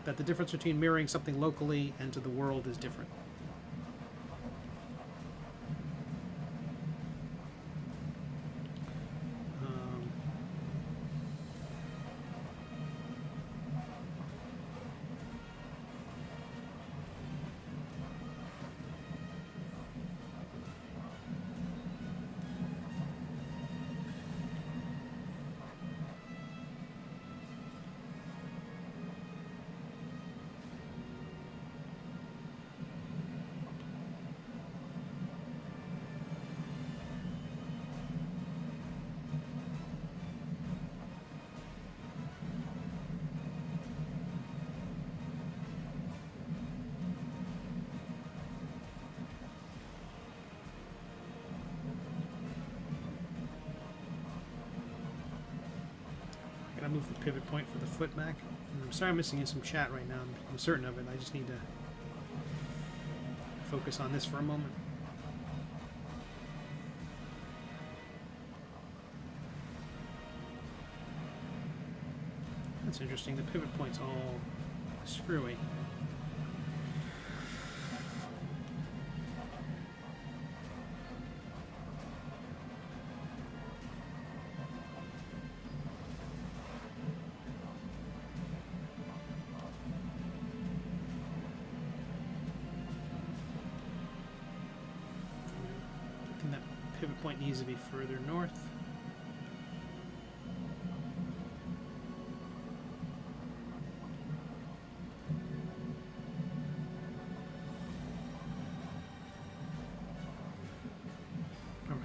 that the difference between mirroring something locally and to the world is different. I move the pivot point for the foot back. And I'm sorry I'm missing in some chat right now. I'm certain of it. I just need to focus on this for a moment. That's interesting. The pivot point's all screwy. Point needs to be further north. All right.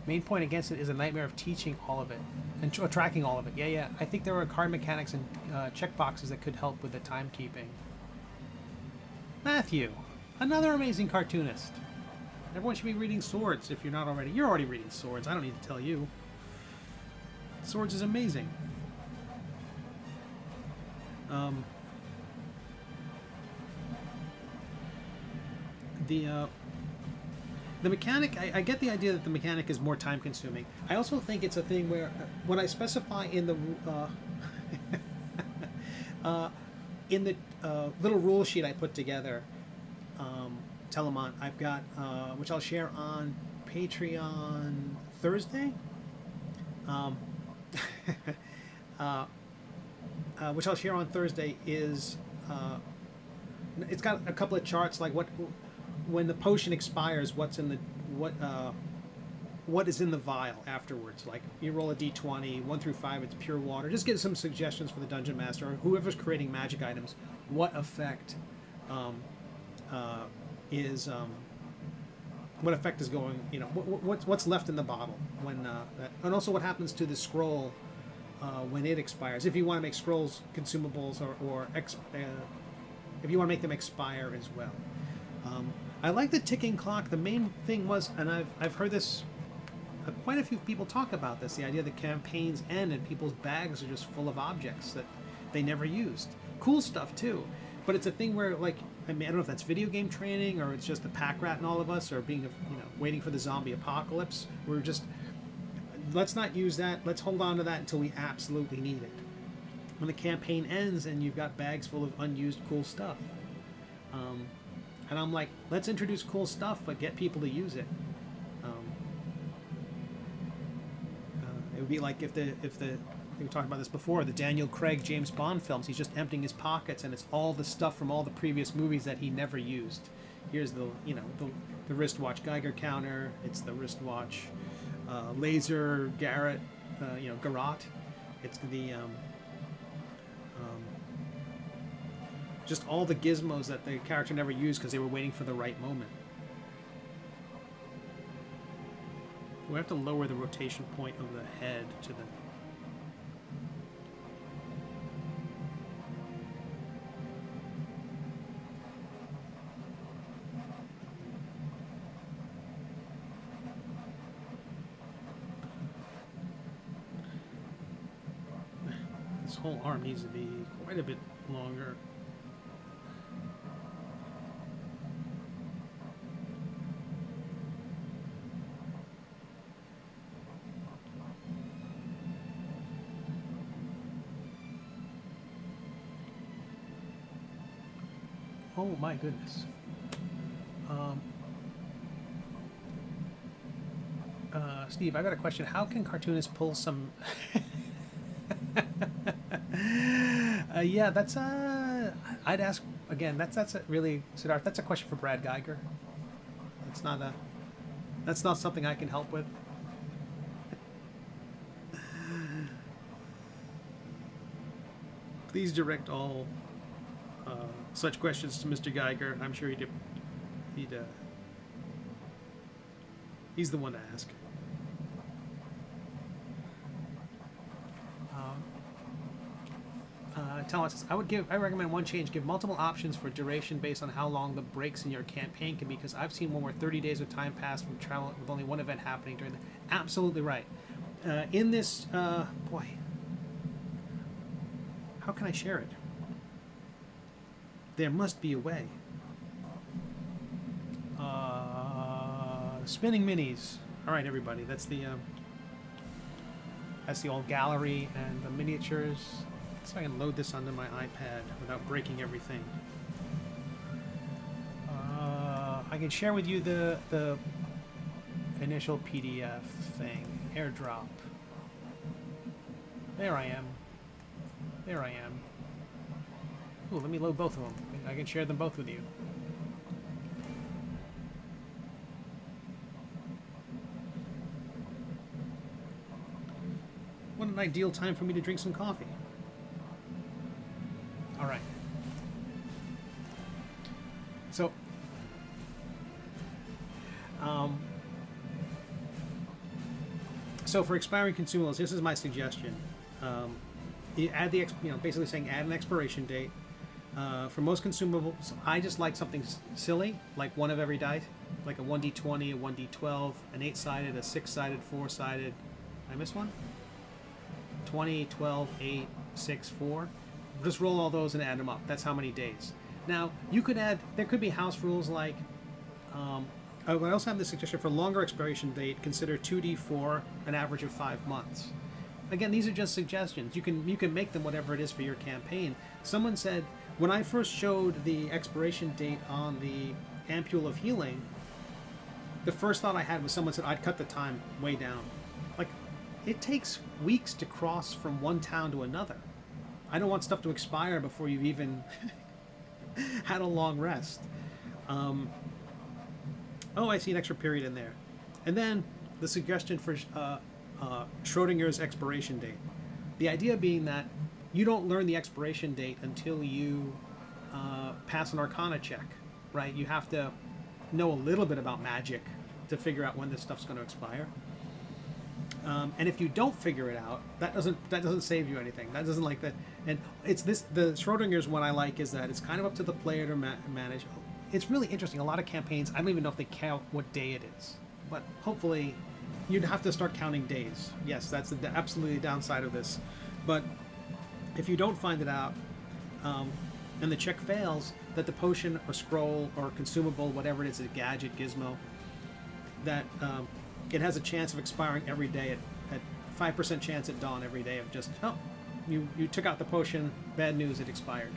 Main point against it is a nightmare of teaching all of it. And tracking all of it. Yeah. I think there were card mechanics and checkboxes that could help with the timekeeping. Matthew, another amazing cartoonist. Everyone should be reading Swords if you're not already. You're already reading Swords. I don't need to tell you. Swords is amazing. The mechanic, I get the idea that the mechanic is more time consuming. I also think it's a thing where when I specify in the little rule sheet I put together, Telemont, I've got, which I'll share on Patreon Thursday, which I'll share on Thursday is, it's got a couple of charts like when the potion expires, what is in the vial afterwards. Like you roll a d20, 1 through 5, it's pure water. Just give some suggestions for the dungeon master or whoever's creating magic items. What effect what effect is going? You know, what's left in the bottle when and also what happens to the scroll when it expires. If you want to make scrolls consumables or if you want to make them expire as well. I like the ticking clock. The main thing was, and I've heard this, quite a few people talk about this, the idea that campaigns end and people's bags are just full of objects that they never used. Cool stuff too, but it's a thing where, like, I mean, I don't know if that's video game training or it's just the pack rat in all of us or being, waiting for the zombie apocalypse. We're just, let's not use that. Let's hold on to that until we absolutely need it. When the campaign ends and you've got bags full of unused cool stuff. And I'm like, let's introduce cool stuff, but get people to use it. It would be like if we were talking about this before, the Daniel Craig James Bond films, he's just emptying his pockets and it's all the stuff from all the previous movies that he never used. Here's the wristwatch Geiger counter, it's the wristwatch laser Garrett, Garrot. It's the just all the gizmos that the character never used because they were waiting for the right moment. We have to lower the rotation point of the head to the... This whole arm needs to be quite a bit longer. Oh my goodness. Steve, I got a question. How can cartoonists pull some... yeah, that's I'd ask again. That's a really, Siddharth. That's a question for Brad Geiger. That's not something I can help with. Please direct all such questions to Mr. Geiger. I'm sure he's the one to ask. Tapas says, I recommend one change. Give multiple options for duration based on how long the breaks in your campaign can be, because I've seen one where 30 days of time passed from travel with only one event happening during the... Absolutely right. In this... boy. How can I share it? There must be a way. Spinning minis. All right, everybody. That's the old gallery and the miniatures. So I can load this onto my iPad without breaking everything. I can share with you the initial PDF thing. AirDrop. There I am. There I am. Ooh, let me load both of them. I can share them both with you. What an ideal time for me to drink some coffee. All right. So, so for expiring consumables, this is my suggestion. You add the, basically saying add an expiration date. For most consumables, I just like something silly, like one of every die, like a 1d20, a 1d12, an 8-sided, a 6-sided, 4-sided. I missed one? 20, 12, 8, 6, 4. Just roll all those and add them up. That's how many days. Now, you could add, there could be house rules like, I also have the suggestion for longer expiration date, consider 2d4, an average of 5 months. Again, these are just suggestions. You can make them whatever it is for your campaign. Someone said, when I first showed the expiration date on the Ampule of Healing, the first thought I had was someone said I'd cut the time way down. Like, it takes weeks to cross from one town to another. I don't want stuff to expire before you've even had a long rest. Oh, I see an extra period in there. And then the suggestion for Schrodinger's expiration date. The idea being that you don't learn the expiration date until you pass an Arcana check, right? You have to know a little bit about magic to figure out when this stuff's going to expire. And if you don't figure it out, that doesn't save you anything. That doesn't like that. And it's this, the Schrodinger's one I like is that it's kind of up to the player to manage. It's really interesting. A lot of campaigns, I don't even know if they count what day it is, but hopefully you'd have to start counting days. Yes, that's the absolutely downside of this. But if you don't find it out, and the check fails, that the potion or scroll or consumable, whatever it is, a gadget, gizmo, that it has a chance of expiring every day at 5% chance at dawn every day of just, oh, you took out the potion, bad news, it expired.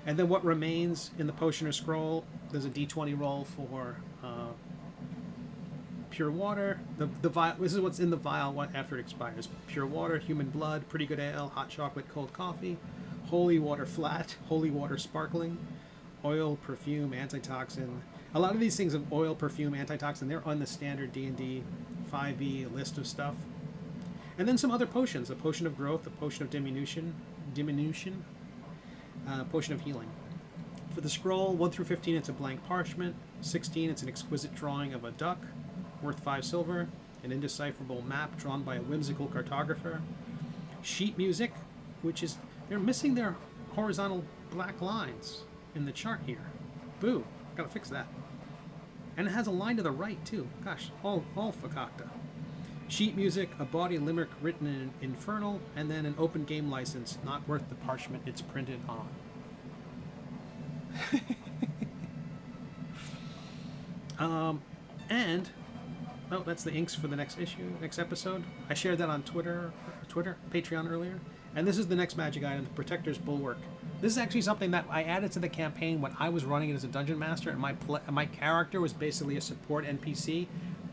And then what remains in the potion or scroll, there's a d20 roll for pure water. The vial, this is what's in the vial after it expires. Pure water, human blood, pretty good ale, hot chocolate, cold coffee, holy water flat, holy water sparkling, oil, perfume, antitoxin. A lot of these things of oil, perfume, antitoxin, they're on the standard D&D 5e list of stuff. And then some other potions, a potion of growth, a potion of diminution, potion of healing. For the scroll, 1 through 15, it's a blank parchment. 16, it's an exquisite drawing of a duck. worth 5 silver. An indecipherable map drawn by a whimsical cartographer. Sheet music, which is, they're missing their horizontal black lines in the chart here. Boo, gotta fix that. And it has a line to the right too. Gosh, all fakakta. Sheet music, a body limerick written in Infernal, and then an open game license, not worth the parchment it's printed on. And oh, that's the inks for the next issue, next episode. I shared that on Twitter, Patreon earlier. And this is the next magic item, the Protector's Bulwark. This is actually something that I added to the campaign when I was running it as a dungeon master, and my character was basically a support NPC.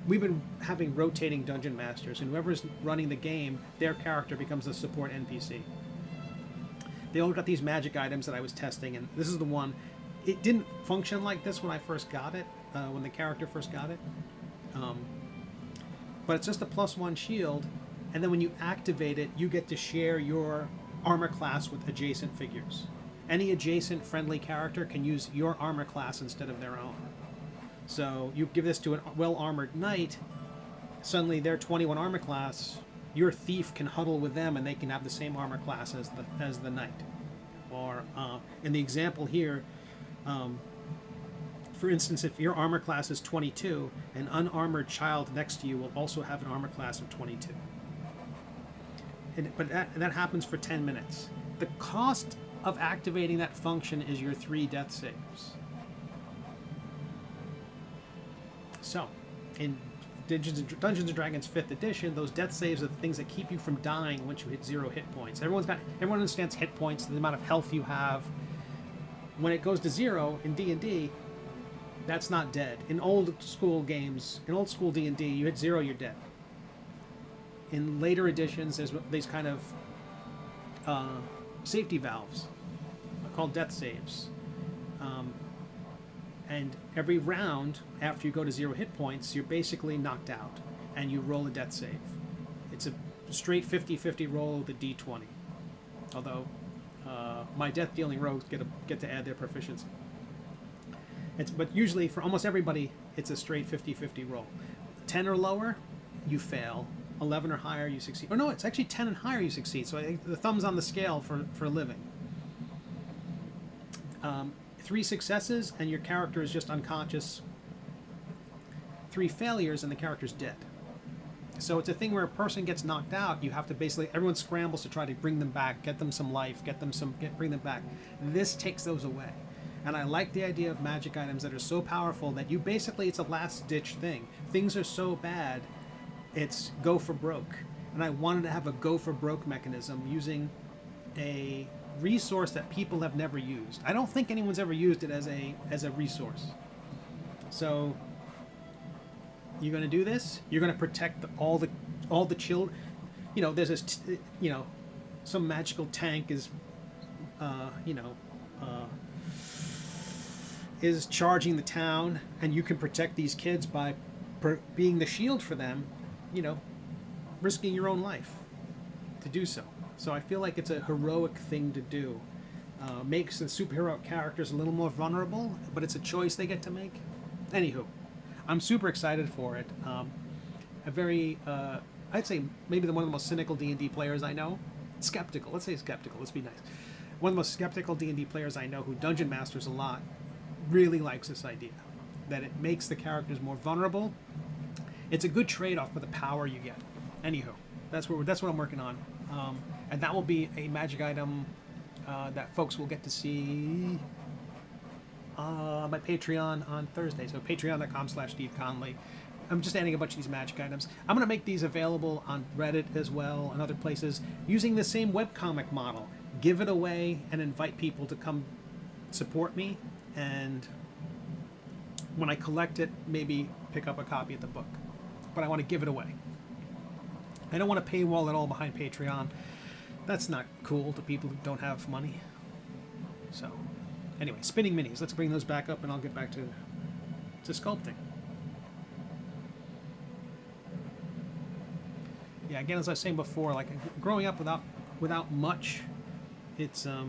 We've been having rotating dungeon masters, and whoever's running the game, their character becomes a support NPC. They all got these magic items that I was testing, and this is the one. It didn't function like this when I first got it, when the character first got it. But it's just a +1 shield, and then when you activate it, you get to share your armor class with adjacent figures. Any adjacent friendly character can use your armor class instead of their own. So you give this to a well-armored knight, suddenly their 21 armor class, your thief can huddle with them and they can have the same armor class as the knight. Or in the example here, for instance, if your armor class is 22, an unarmored child next to you will also have an armor class of 22. But that happens for 10 minutes. The cost of activating that function is your 3 death saves. So, in Dungeons & Dragons 5th edition, those death saves are the things that keep you from dying once you hit 0 hit points. Everyone understands hit points, the amount of health you have. When it goes to 0 in D&D, that's not dead. In old school games, in old school D&D, you hit 0, you're dead. In later editions, there's these kind of safety valves called death saves. And every round, after you go to 0 hit points, you're basically knocked out, and you roll a death save. It's a straight 50-50 roll with a d20. Although, my death-dealing rogues get to add their proficiency. But usually, for almost everybody, it's a straight 50-50 roll. 10 or lower, you fail. 11 or higher, you succeed. Or no, it's actually 10 and higher, you succeed. So the thumb's on the scale for living. 3 successes, and your character is just unconscious. 3 failures, and the character's dead. So it's a thing where a person gets knocked out, you have to basically, everyone scrambles to try to bring them back, get them some life, bring them back. This takes those away. And I like the idea of magic items that are so powerful that you basically, it's a last-ditch thing. Things are so bad, it's go for broke. And I wanted to have a go for broke mechanism using a resource that people have never used. I don't think anyone's ever used it as a resource. So you're going to do this. You're going to protect all the children. You know, there's this. Some magical tank is, is charging the town, and you can protect these kids by being the shield for them. You know, risking your own life to do so. So I feel like it's a heroic thing to do. Makes the superhero characters a little more vulnerable, but it's a choice they get to make. Anywho, I'm super excited for it. I'd say maybe one of the most cynical D&D players I know. Skeptical, let's say skeptical, let's be nice. One of the most skeptical D&D players I know who dungeon masters a lot really likes this idea. That it makes the characters more vulnerable. It's a good trade-off for the power you get. Anywho, that's what I'm working on. And that will be a magic item that folks will get to see on my Patreon on Thursday. So patreon.com/Steve Conley. I'm just adding a bunch of these magic items. I'm going to make these available on Reddit as well and other places using the same webcomic model. Give it away and invite people to come support me. And when I collect it, maybe pick up a copy of the book. But I want to give it away. I don't want to paywall it all behind Patreon. That's not cool to people who don't have money. So, anyway, spinning minis. Let's bring those back up, and I'll get back to sculpting. Yeah, again, as I was saying before, like growing up without much, it's I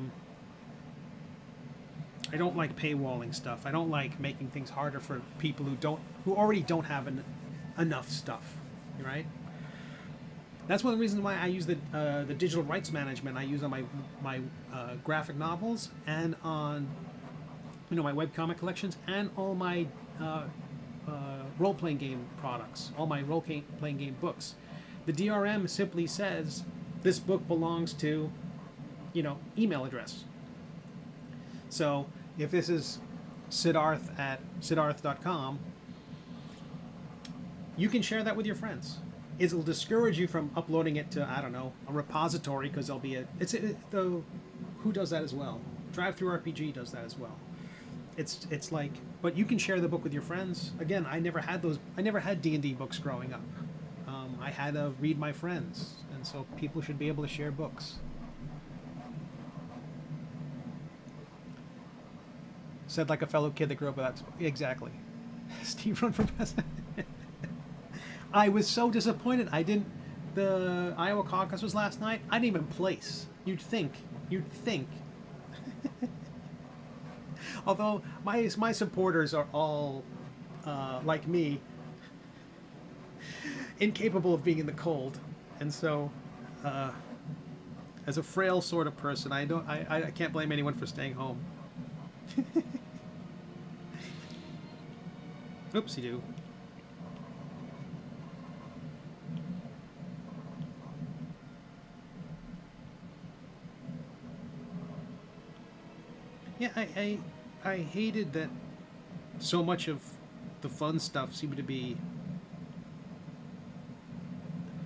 don't like paywalling stuff. I don't like making things harder for people who already don't have enough stuff, right? That's one of the reasons why I use the digital rights management I use on my graphic novels and on my webcomic collections and all my role-playing game products, all my role-playing game books. The DRM simply says this book belongs to, email address. So if this is Siddharth at siddharth.com, you can share that with your friends. It'll discourage you from uploading it to, I don't know, a repository, because there'll be who does that as well? Drive-Thru RPG does that as well. It's like, but you can share the book with your friends. Again, I never had D&D books growing up. I had to read my friends, and so people should be able to share books. Said like a fellow kid that grew up with that. Exactly. Steve, run for president. I was so disappointed. The Iowa caucus was last night. I didn't even place. You'd think. Although my supporters are all, like me, incapable of being in the cold. And so, as a frail sort of person, I can't blame anyone for staying home. Oopsie-doo. Yeah, I hated that so much of the fun stuff seemed to be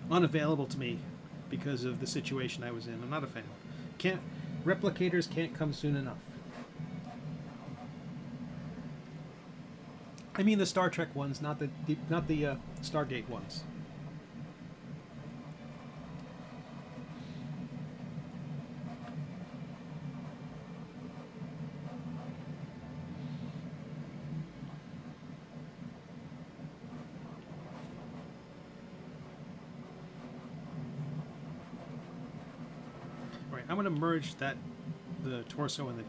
unavailable to me because of the situation I was in. I'm not a fan. Replicators can't come soon enough. I mean the Star Trek ones, not the Stargate ones. I'm going to merge the torso and the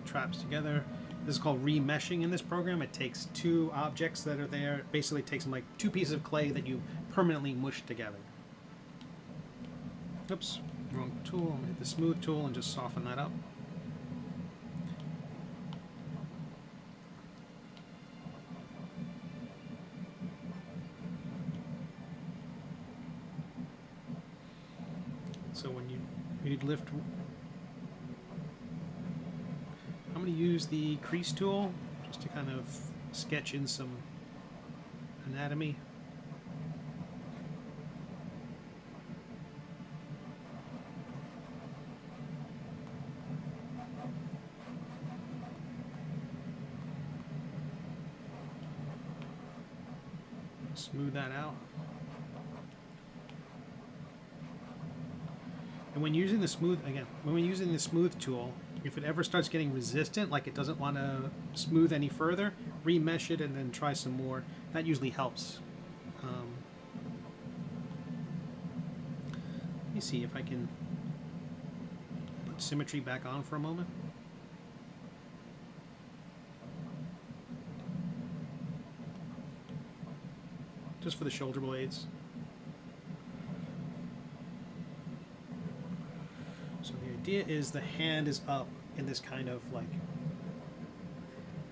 traps together. This is called remeshing in this program. It takes two objects that are there. It basically takes them like two pieces of clay that you permanently mush together. Oops, wrong tool. I'm going to hit the smooth tool and just soften that up. So when you'd lift, I'm going to use the crease tool just to kind of sketch in some anatomy. Smooth that out. And when using the smooth tool, if it ever starts getting resistant, like it doesn't want to smooth any further, remesh it and then try some more. That usually helps. Let me see if I can put symmetry back on for a moment. Just for the shoulder blades. So the idea is the hand is up in this kind of like...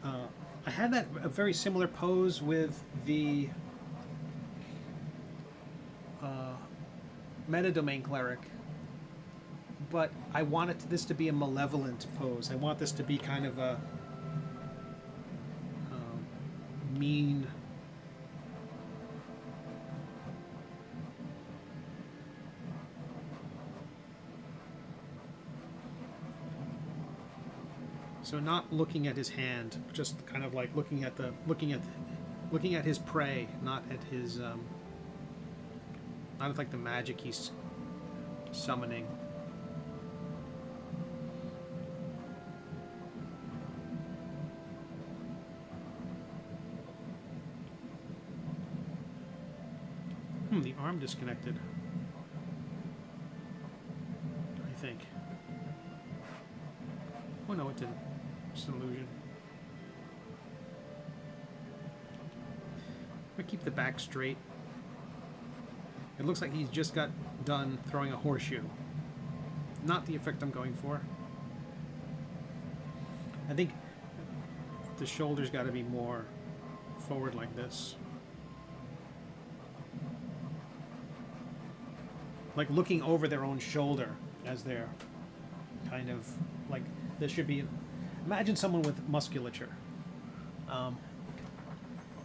I had a very similar pose with the Meta Domain Cleric, but I wanted this to be a malevolent pose. I want this to be kind of a mean... So not looking at his hand, just kind of like looking at his prey, not at his not at like the magic he's summoning. The arm disconnected, I think. Oh no, it didn't. It's an illusion. I'm gonna keep the back straight It looks like he's just got done throwing a horseshoe. Not the effect I'm going for. I think the shoulder's got to be more forward like this. Like looking over their own shoulder as they're kind of like, this should be, imagine someone with musculature.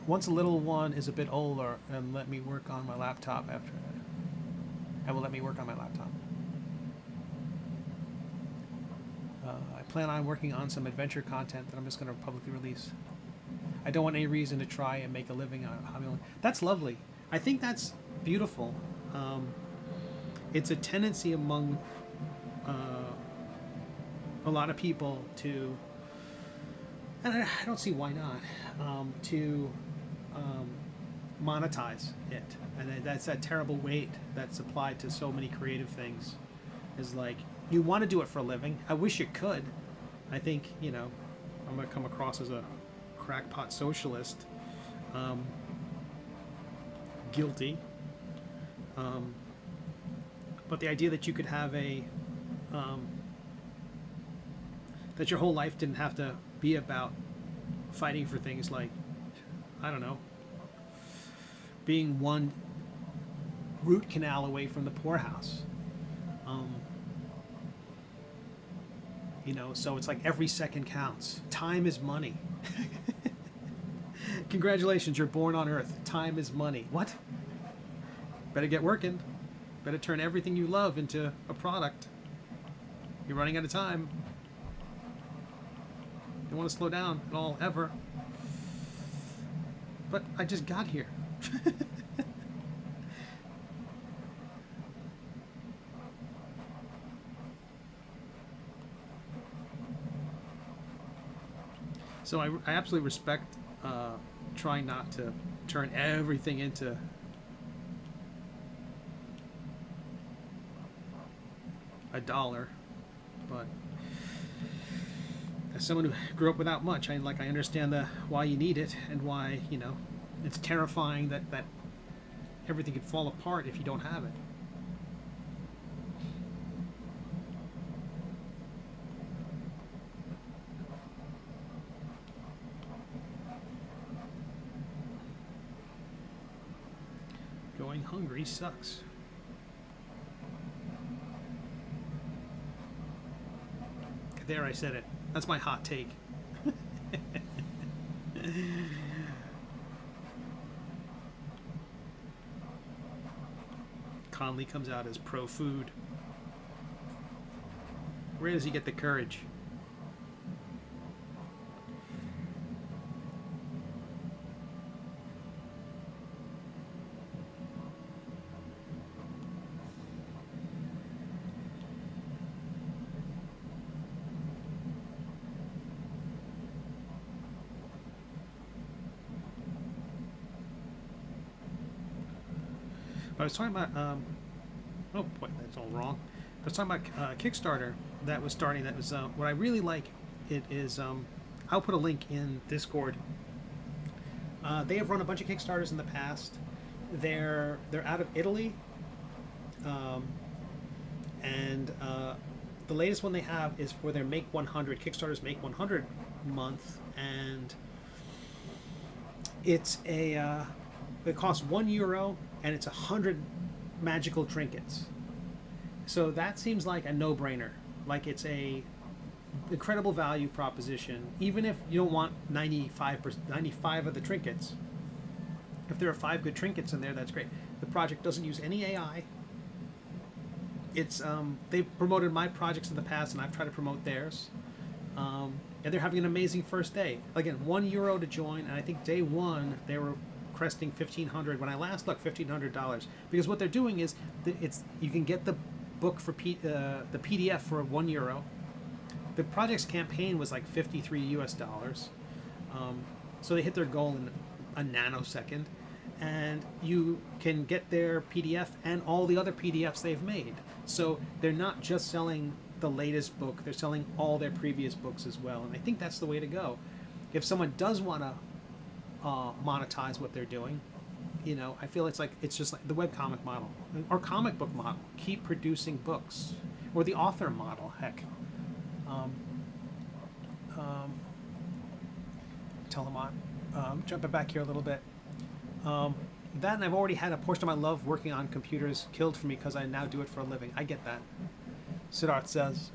Once a little one is a bit older and let me work on my laptop after that. I will let me work on my laptop. I plan on working on some adventure content that I'm just going to publicly release. I don't want any reason to try and make a living on it. That's lovely. I think that's beautiful. It's a tendency among a lot of people to, and I don't see why not, to monetize it. And that's that terrible weight that's applied to so many creative things. Is like, you want to do it for a living. I wish you could. I think, you know, I'm going to come across as a crackpot socialist. Guilty. But the idea that you could have a, that your whole life didn't have to be about fighting for things like, I don't know, being one root canal away from the poorhouse. You know, so it's like every second counts. Time is money. Congratulations, you're born on Earth. Time is money. What? Better get working. Better turn everything you love into a product. You're running out of time. You don't want to slow down at all, ever. But I just got here. So I absolutely respect trying not to turn everything into $1, but as someone who grew up without much, I understand why you need it and why, you know, it's terrifying that everything could fall apart if you don't have it. Going hungry sucks. There, I said it. That's my hot take. Conley comes out as pro-food. Where does he get the courage? I was talking about, oh boy, that's all wrong. I was talking about Kickstarter that was starting. That was what I really like. It is, I'll put a link in Discord. They have run a bunch of Kickstarters in the past. They're out of Italy, and the latest one they have is for their Make 100 Kickstarter's Make 100 month, and it's a it costs €1 and it's 100 magical trinkets. So that seems like a no-brainer. Like, it's a incredible value proposition. Even if you don't want 95 of the trinkets, if there are 5 good trinkets in there, that's great. The project doesn't use any AI. It's they've promoted my projects in the past, and I've tried to promote theirs. And they're having an amazing first day. Again, €1 to join, and I think day one they were cresting $1,500. When I last looked, $1,500, because what they're doing is you can get the book for the PDF for €1. The project's campaign was like $53 US. So they hit their goal in a nanosecond, and you can get their PDF and all the other PDFs they've made. So they're not just selling the latest book, they're selling all their previous books as well, and I think that's the way to go. If someone does want to monetize what they're doing, you know, I feel it's just like the webcomic model or comic book model. Keep producing books, or the author model. Heck, Telemont. Jumping back here a little bit. That, and I've already had a portion of my love working on computers killed for me because I now do it for a living. I get that. Siddharth says,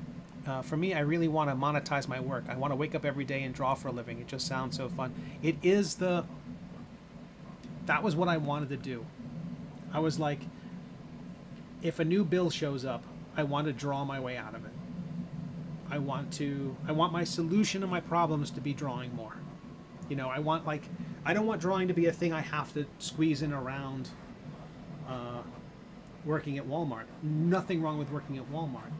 for me, I really want to monetize my work. I want to wake up every day and draw for a living. It just sounds so fun. It is that was what I wanted to do. I was like, if a new bill shows up, I want to draw my way out of it. I want my solution to my problems to be drawing more. You know, I don't want drawing to be a thing I have to squeeze in around working at Walmart. Nothing wrong with working at Walmart.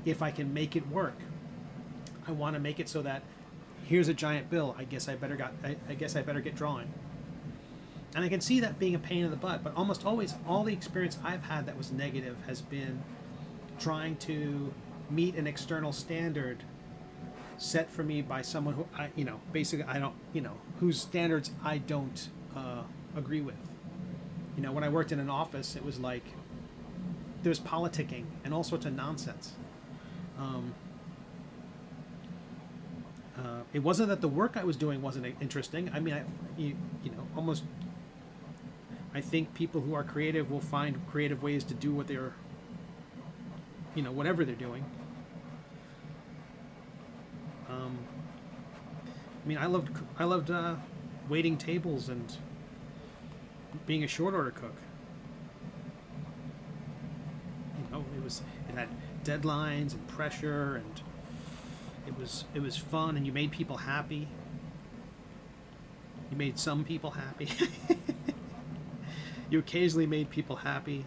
If I can make it work, I want to make it so that here's a giant bill. I guess I better get drawing. And I can see that being a pain in the butt, but almost always all the experience I've had that was negative has been trying to meet an external standard set for me by someone who whose standards I don't agree with. You know, when I worked in an office, it was like there's politicking and all sorts of nonsense. It wasn't that the work I was doing wasn't interesting. I mean, I think people who are creative will find creative ways to do what they're, whatever they're doing. I loved waiting tables and being a short order cook. It had deadlines and pressure, and it was fun, and you made people happy. You made some people happy. You occasionally made people happy.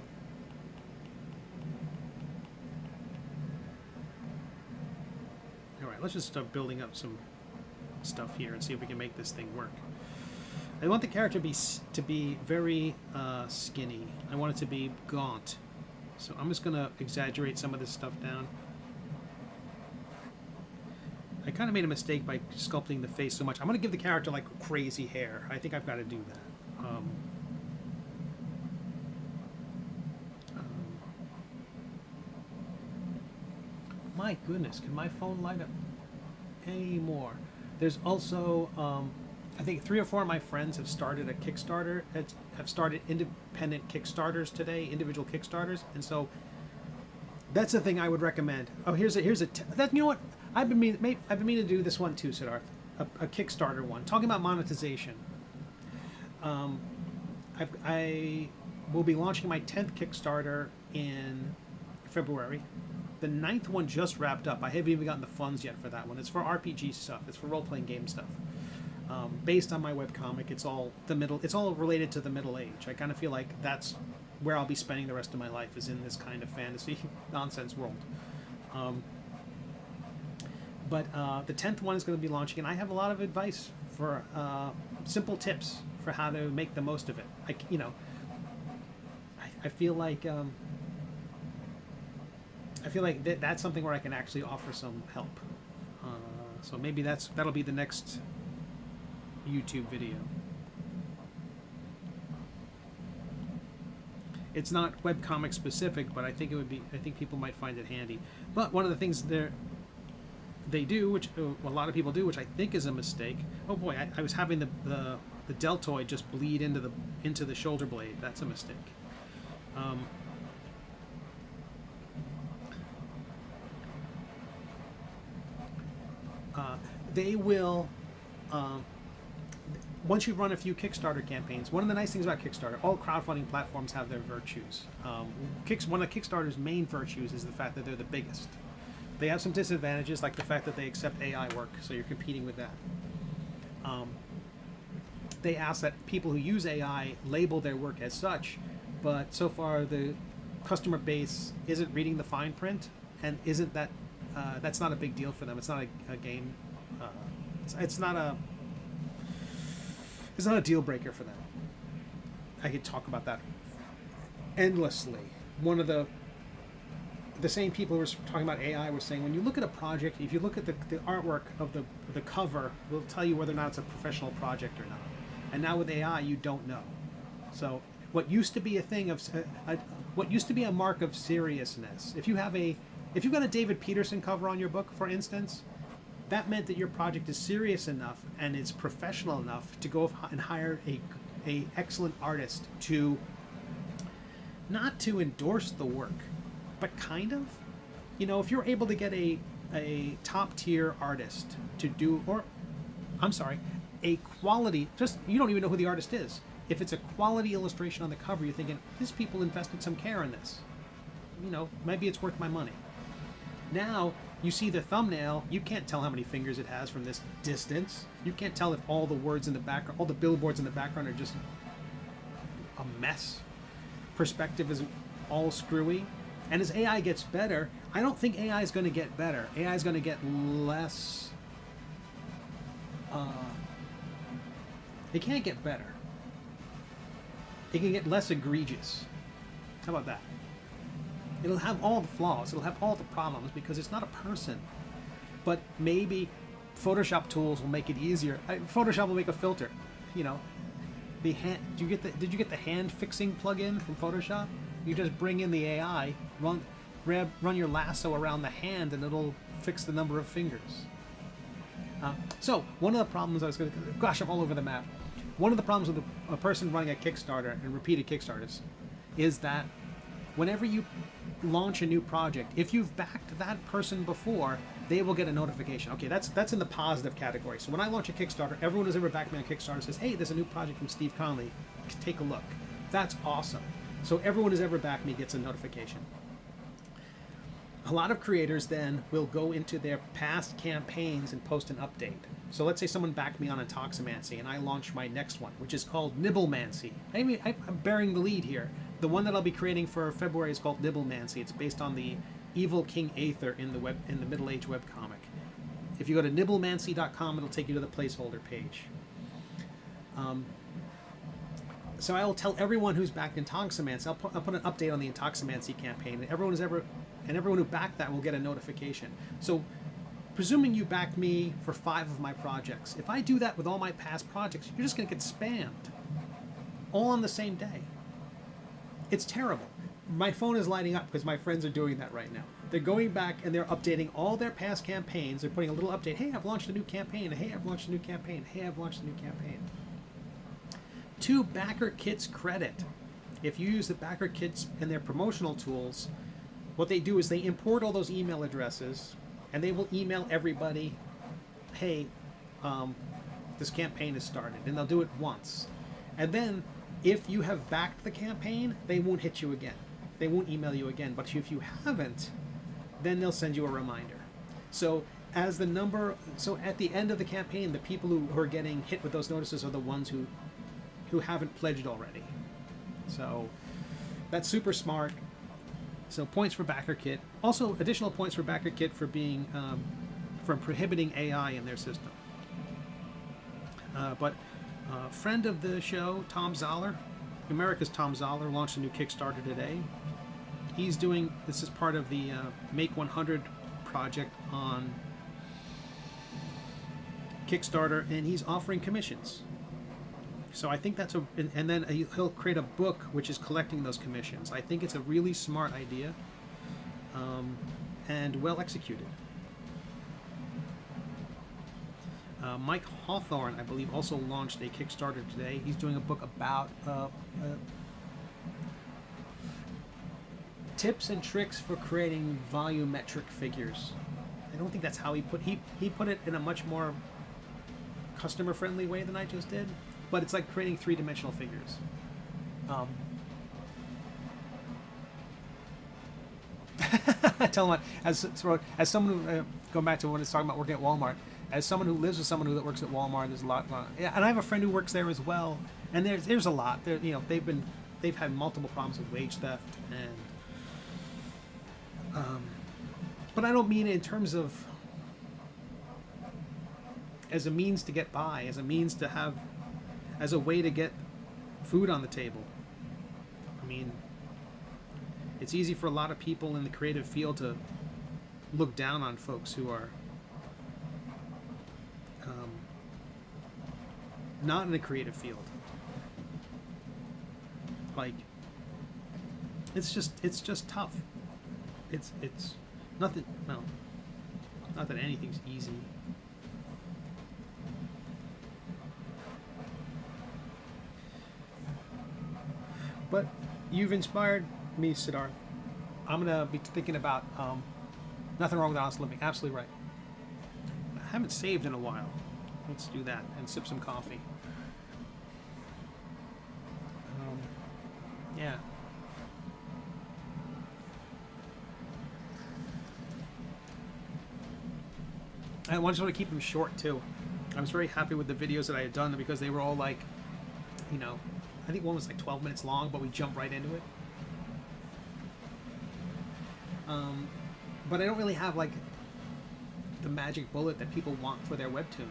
All right, let's just start building up some stuff here and see if we can make this thing work. I want the character to be very skinny. I want it to be gaunt. So I'm just going to exaggerate some of this stuff down. I kind of made a mistake by sculpting the face so much. I'm going to give the character like crazy hair. I think I've got to do that. My goodness, can my phone light up any more? There's also, I think 3 or 4 of my friends have started a Kickstarter, have started independent Kickstarters today, individual Kickstarters, and so that's the thing I would recommend. Oh, you know what? I've been meaning to do this one too, Siddharth, a Kickstarter one, talking about monetization. I will be launching my 10th Kickstarter in February. The 9th one just wrapped up. I haven't even gotten the funds yet for that one. It's for RPG stuff. It's for role-playing game stuff. Based on my webcomic, it's all related to the Middle Age. I kind of feel like that's where I'll be spending the rest of my life, is in this kind of fantasy nonsense world. But the 10th one is going to be launching, and I have a lot of advice for simple tips for how to make the most of it. I feel like that's something where I can actually offer some help. So maybe that'll be the next YouTube video. It's not webcomic specific, but I think people might find it handy. But one of the things they do, which a lot of people do, which I think is a mistake. Oh boy, I was having the deltoid just bleed into the shoulder blade. That's a mistake. They will, once you run a few Kickstarter campaigns, one of the nice things about Kickstarter, all crowdfunding platforms have their virtues. One of Kickstarter's main virtues is the fact that they're the biggest. They have some disadvantages, like the fact that they accept AI work, so you're competing with that. They ask that people who use AI label their work as such, but so far the customer base isn't reading the fine print, and isn't that that's not a big deal for them. It's not a game. It's not a deal breaker for them. I could talk about that endlessly. One of the same people who were talking about AI were saying, when you look at a project, if you look at the artwork of the cover, will tell you whether or not it's a professional project or not. And now with AI, you don't know. So what used to be a thing of what used to be a mark of seriousness, if you've got a David Peterson cover on your book, for instance, that meant that your project is serious enough and it's professional enough to go and hire a excellent artist to, not to endorse the work, but kind of, if you're able to get a top tier artist to do, or I'm sorry, a quality, just, you don't even know who the artist is. If it's a quality illustration on the cover, you're thinking, these people invested some care in this. Maybe it's worth my money. Now, you see the thumbnail, you can't tell how many fingers it has from this distance. You can't tell if all the words in the background, all the billboards in the background are just a mess. Perspective is all screwy. And as AI gets better, I don't think AI is going to get better. AI is going to get less... it can't get better. It can get less egregious. How about that? It'll have all the flaws. It'll have all the problems because it's not a person. But maybe Photoshop tools will make it easier. Photoshop will make a filter. The hand. Did you get the hand fixing plugin from Photoshop? You just bring in the AI, run your lasso around the hand, and it'll fix the number of fingers. So one of the problems gosh, I'm all over the map. One of the problems with a person running a Kickstarter and repeated Kickstarters is that whenever you launch a new project, if you've backed that person before, they will get a notification. Okay, that's in the positive category. So when I launch a Kickstarter, everyone who's ever backed me on Kickstarter says, hey, there's a new project from Steve Conley. Take a look. That's awesome. So everyone who's ever backed me gets a notification. A lot of creators then will go into their past campaigns and post an update. So let's say someone backed me on Intoximancy and I launch my next one, which is called Nibblemancy. I'm bearing the lead here. The one that I'll be creating for February is called Nibblemancy. It's based on the evil King Aether in the Middle Age webcomic. If you go to nibblemancy.com, it'll take you to the placeholder page. So I will tell everyone who's backed Intoximancy, I'll put an update on the Intoximancy campaign, and everyone who backed that will get a notification. So presuming you backed me for 5 of my projects, if I do that with all my past projects, you're just going to get spammed all on the same day. It's terrible. My phone is lighting up because my friends are doing that right now. They're going back and they're updating all their past campaigns. They're putting a little update. Hey, I've launched a new campaign. Hey, I've launched a new campaign. Hey, I've launched a new campaign. To BackerKit's credit, if you use the BackerKits and their promotional tools, what they do is they import all those email addresses and they will email everybody, hey, this campaign has started, and they'll do it once. And then if you have backed the campaign, they won't hit you again. They won't email you again. But if you haven't, then they'll send you a reminder. So at the end of the campaign, the people who are getting hit with those notices are the ones who haven't pledged already. So that's super smart. So points for BackerKit. Also additional points for BackerKit for being for prohibiting AI in their system. But friend of the show, Tom Zoller, America's Tom Zoller, launched a new Kickstarter today. This is part of the Make 100 project on Kickstarter, and he's offering commissions. So I think and then he'll create a book which is collecting those commissions. I think it's a really smart idea and well executed. Mike Hawthorne, I believe, also launched a Kickstarter today. He's doing a book about tips and tricks for creating volumetric figures. I don't think that's how he put it in a much more customer-friendly way than I just did. But it's like creating 3-dimensional figures. I tell them, as someone who, going back to when it's talking about working at Walmart, as someone who lives with someone who works at Walmart, there's a lot. Yeah, and I have a friend who works there as well, and there's a lot. They've had multiple problems with wage theft, and but I don't mean it in terms of as a means to get by, as a means to have. As a way to get food on the table. I mean, it's easy for a lot of people in the creative field to look down on folks who are not in the creative field. Like, it's just tough. It's nothing. Well, not that anything's easy. But you've inspired me, Siddharth. I'm gonna be thinking about nothing wrong with honest living. Absolutely right. I haven't saved in a while. Let's do that and sip some coffee. Yeah. I just want to keep them short too. I was very happy with the videos that I had done because they were all like, you know, I think one was like 12 minutes long, but we jumped right into it. But I don't really have like the magic bullet that people want for their webtoon.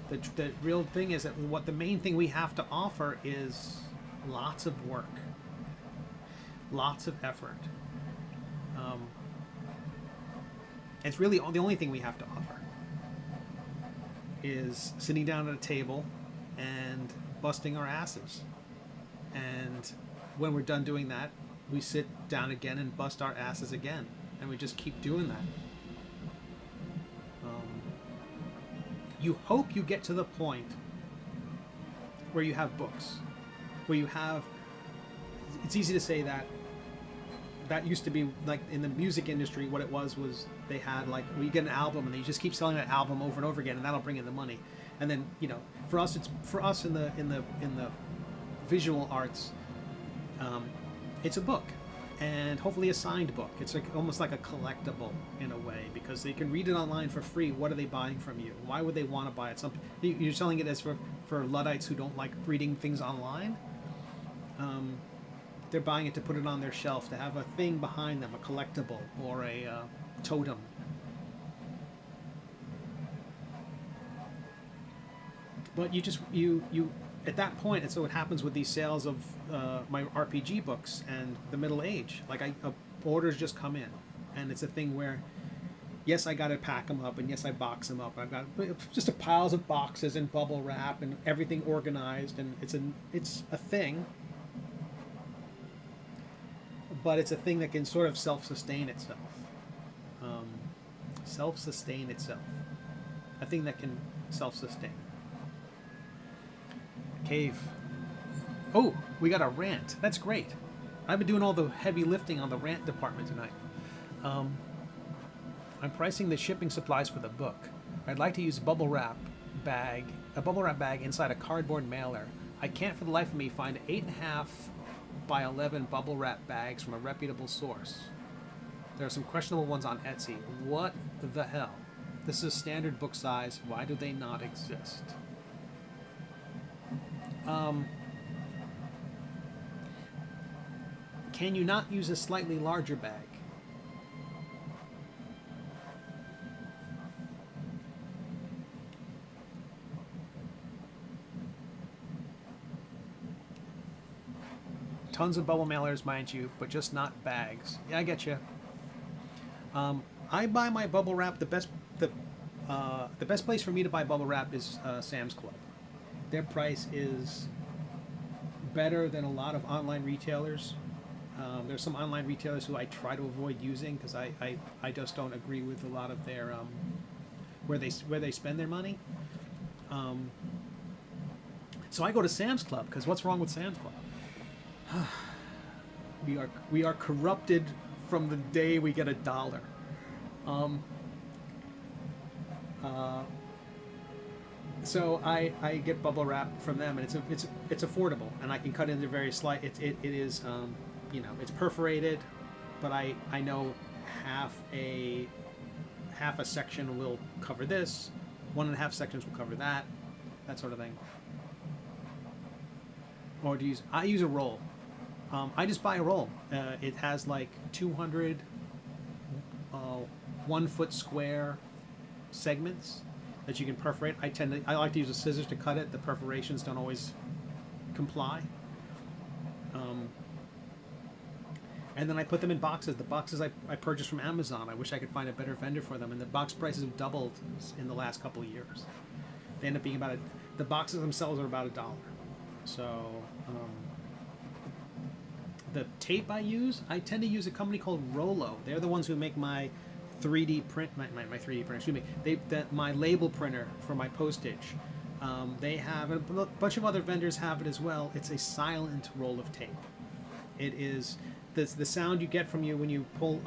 The real thing is that what the main thing we have to offer is lots of work, lots of effort. It's really the only thing we have to offer is sitting down at a table and busting our asses. And when we're done doing that, we sit down again and bust our asses again. And we just keep doing that. You hope you get to the point where you have books, where you have, it's easy to say that used to be like in the music industry, what it was they had like, well, you get an album and then you just keep selling that album over and over again and that'll bring in the money. And then, you know, for us in the visual arts, it's a book. And hopefully a signed book. It's like almost like a collectible in a way because they can read it online for free. What are they buying from you? Why would they want to buy it? You're selling it as for Luddites who don't like reading things online. They're buying it to put it on their shelf, to have a thing behind them, a collectible or a totem. But you at that point, and so it happens with these sales of my RPG books and the Middle Age. Like orders just come in, and it's a thing where, yes, I got to pack them up, and yes, I box them up. I've got just a piles of boxes and bubble wrap and everything organized, and it's a thing. But it's a thing that can sort of self-sustain itself. Self-sustain itself. A thing that can self-sustain. Cave. Oh, we got a rant. That's great. I've been doing all the heavy lifting on the rant department tonight. I'm pricing the shipping supplies for the book. I'd like to use a bubble wrap bag inside a cardboard mailer. I can't for the life of me find 8.5 by 11 bubble wrap bags from a reputable source. There are some questionable ones on Etsy. What the hell? This is standard book size. Why do they not exist? Can you not use a slightly larger bag? Tons of bubble mailers, mind you, but just not bags. Yeah, I get you. I buy my bubble wrap. The best place for me to buy bubble wrap is Sam's Club. Their price is better than a lot of online retailers. There's some online retailers who I try to avoid using because I just don't agree with a lot of their where they spend their money. So I go to Sam's Club because what's wrong with Sam's Club? We are corrupted from the day we get $1. So I get bubble wrap from them, and it's affordable, and I can cut into very slight. It is you know, it's perforated, but I know half a section will cover this, 1.5 sections will cover that sort of thing. Or I use a roll. I just buy a roll. It has like 200 1-foot square segments that you can perforate. I like to use a scissors to cut it. The perforations don't always comply. And then I put them in boxes. The boxes I purchased from Amazon. I wish I could find a better vendor for them. And the box prices have doubled in the last couple of years. They end up being the boxes themselves are about $1. So the tape I use, I tend to use a company called Rollo. They're the ones who make my 3D print, my 3D printer, excuse me, my label printer for my postage. They have, a bunch of other vendors have it as well. It's a silent roll of tape. It is, the sound you get from you when you pull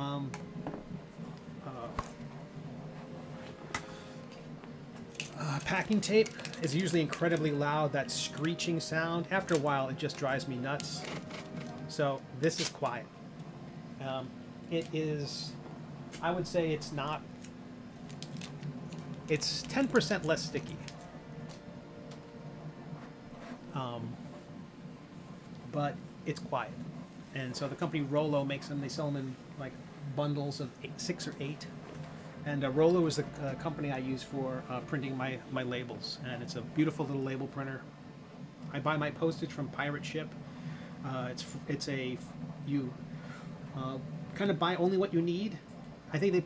packing tape is usually incredibly loud, that screeching sound. After a while, it just drives me nuts. So this is quiet. It is, I would say it's 10% less sticky. But it's quiet. And so the company Rollo makes them. They sell them in like bundles of 6 or 8. And Rollo is the company I use for printing my labels. And it's a beautiful little label printer. I buy my postage from Pirate Ship. You kind of buy only what you need. I think I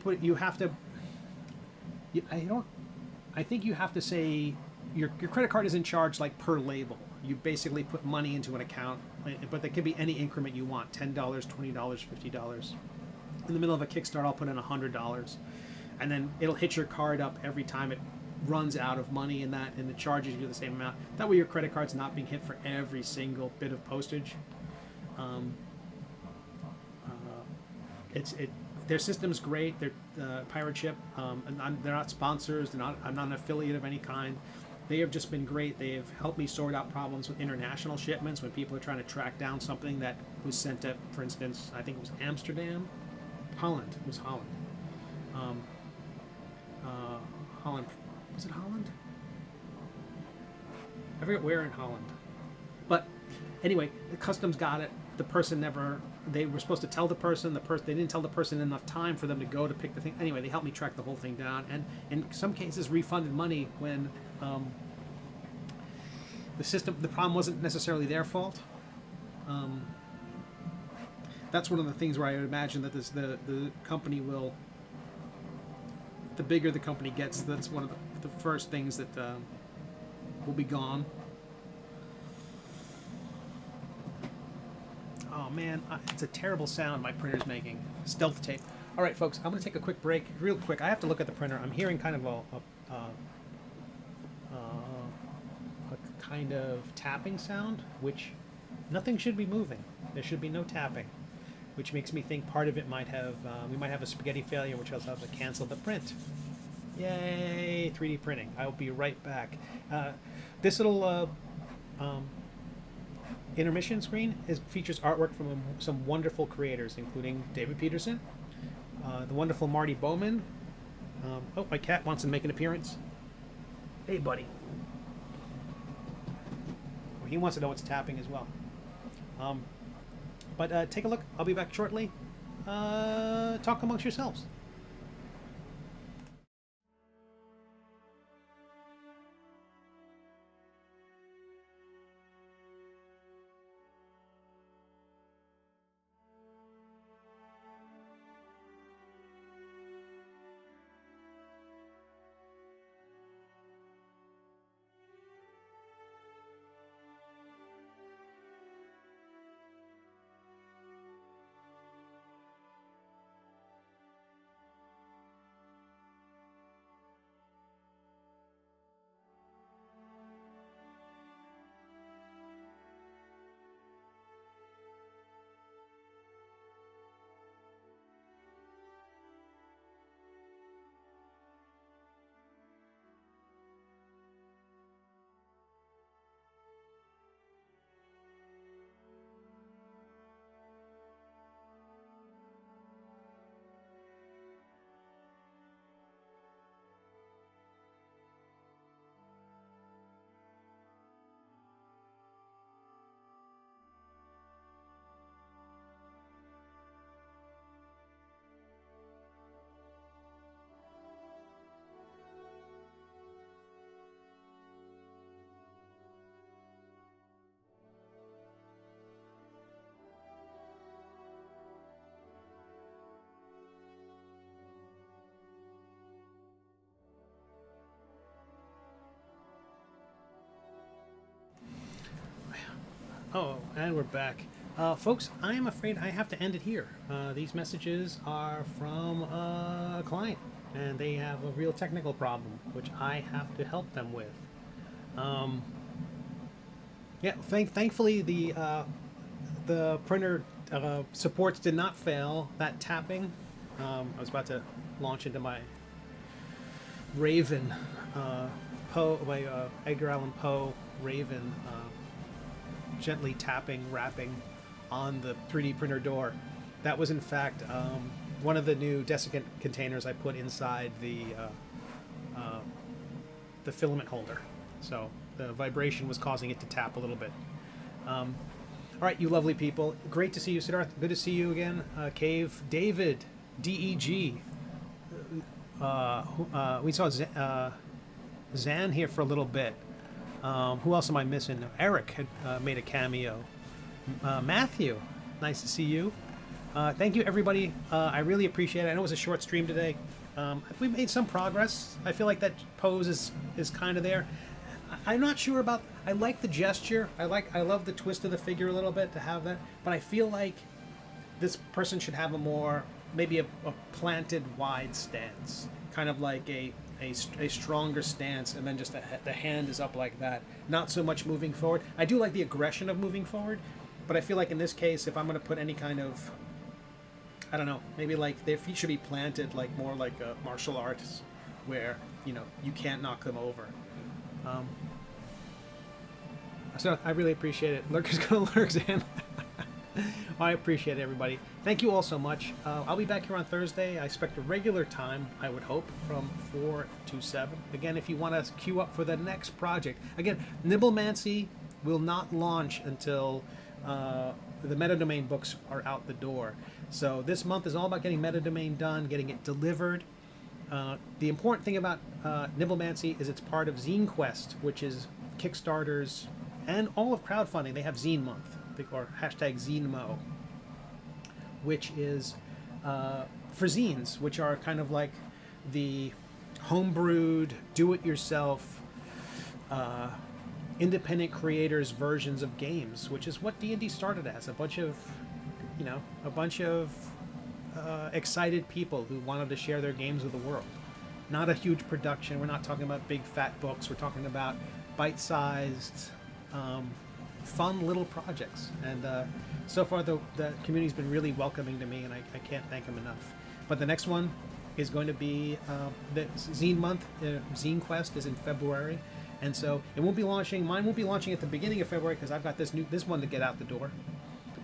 think you have to say your credit card is in charge like per label. You basically put money into an account, but there can be any increment you want, $10, $20, $50. In the middle of a Kickstarter, I'll put in $100. And then it'll hit your card up every time it runs out of money and it charges you the same amount. That way your credit card's not being hit for every single bit of postage. Their system's great. They're Pirate Ship. They're not sponsors. I'm not an affiliate of any kind. They have just been great. They have helped me sort out problems with international shipments when people are trying to track down something that was sent to, for instance, I think it was Amsterdam, Holland. It was Holland. Holland. Was it Holland? I forget where in Holland. But anyway, the customs got it. The person they were supposed to tell the person, they didn't tell the person enough time for them to go to pick the thing. Anyway, they helped me track the whole thing down, and in some cases refunded money when the problem wasn't necessarily their fault. That's one of the things where I would imagine that the company will, the bigger the company gets, that's one of the first things that will be gone. Oh man, it's a terrible sound my printer's making. Stealth tape. All right, folks, I'm going to take a quick break, real quick. I have to look at the printer. I'm hearing kind of a kind of tapping sound, which nothing should be moving. There should be no tapping, which makes me think part of it might have, we might have a spaghetti failure, which will have to cancel the print. Yay, 3D printing. I will be right back. This little intermission screen features artwork from some wonderful creators, including David Peterson, the wonderful Marty Bowman. Oh, my cat wants to make an appearance. Hey, buddy. Oh, he wants to know what's tapping as well. But take a look. I'll be back shortly. Talk amongst yourselves. Oh, and we're back. Folks, I am afraid I have to end it here. These messages are from a client, and they have a real technical problem, which I have to help them with. Yeah, thankfully the printer supports did not fail. That tapping, I was about to launch into my Raven, my Edgar Allan Poe Raven, gently tapping, rapping on the 3D printer door. That was in fact one of the new desiccant containers I put inside the filament holder. So the vibration was causing it to tap a little bit. All right, you lovely people. Great to see you, Siddharth. Good to see you again. Cave, David, DEG. We saw Zan here for a little bit. Who else am I missing? Eric had made a cameo. Matthew, nice to see you. Thank you, everybody. I really appreciate it. I know it was a short stream today. We made some progress. I feel like that pose is kind of there. I'm not sure about. I like the gesture. I love the twist of the figure a little bit to have that. But I feel like this person should have a more, maybe a planted wide stance, kind of like a stronger stance, and then just the hand is up like that. Not so much moving forward. I do like the aggression of moving forward, but I feel like in this case, if I'm going to put any kind of, I don't know, maybe like their feet should be planted like more like a martial arts, where you can't knock them over. So I really appreciate it. Lurker's gonna lurk, Zan. I appreciate it, everybody. Thank you all so much. I'll be back here on Thursday. I expect a regular time, I would hope, from 4 to 7. Again, if you want to queue up for the next project. Again, Nibblemancy will not launch until the Meta Domain books are out the door. So this month is all about getting Meta Domain done, getting it delivered. The important thing about Nibblemancy is it's part of Zine Quest, which is Kickstarters and all of crowdfunding. They have Zine Month, or hashtag ZineMo, which is for zines, which are kind of like the homebrewed, do-it-yourself, independent creators versions of games, which is what D&D started as. A bunch of excited people who wanted to share their games with the world. Not a huge production. We're not talking about big fat books. We're talking about bite-sized, fun little projects. And so far the community's been really welcoming to me, and I can't thank them enough. But the next one is going to be the Zine Month. Zine Quest is in February, and so it won't be launching. Mine won't be launching at the beginning of February because I've got this one to get out the door.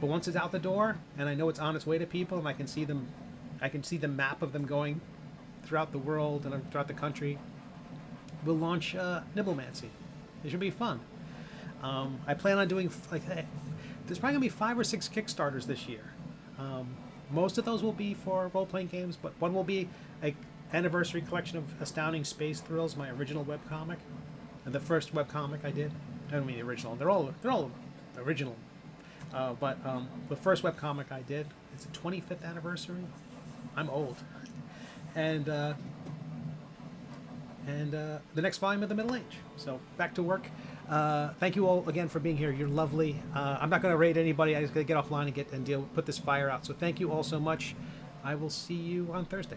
But once it's out the door, and I know it's on its way to people, and I can see the map of them going throughout the world and throughout the country, we'll launch Nibblemancy. It should be fun. I plan on doing there's probably gonna be 5 or 6 Kickstarters this year. Most of those will be for role-playing games, but one will be an anniversary collection of Astounding Space Thrills, my original webcomic, and the first webcomic I did. I don't mean the original. They're all original. But the first webcomic I did, it's the 25th anniversary. I'm old. And the next volume of The Middle Age. So back to work. Thank you all again for being here. You're lovely. I'm not going to raid anybody. I just got to get offline and put this fire out. So thank you all so much. I will see you on Thursday.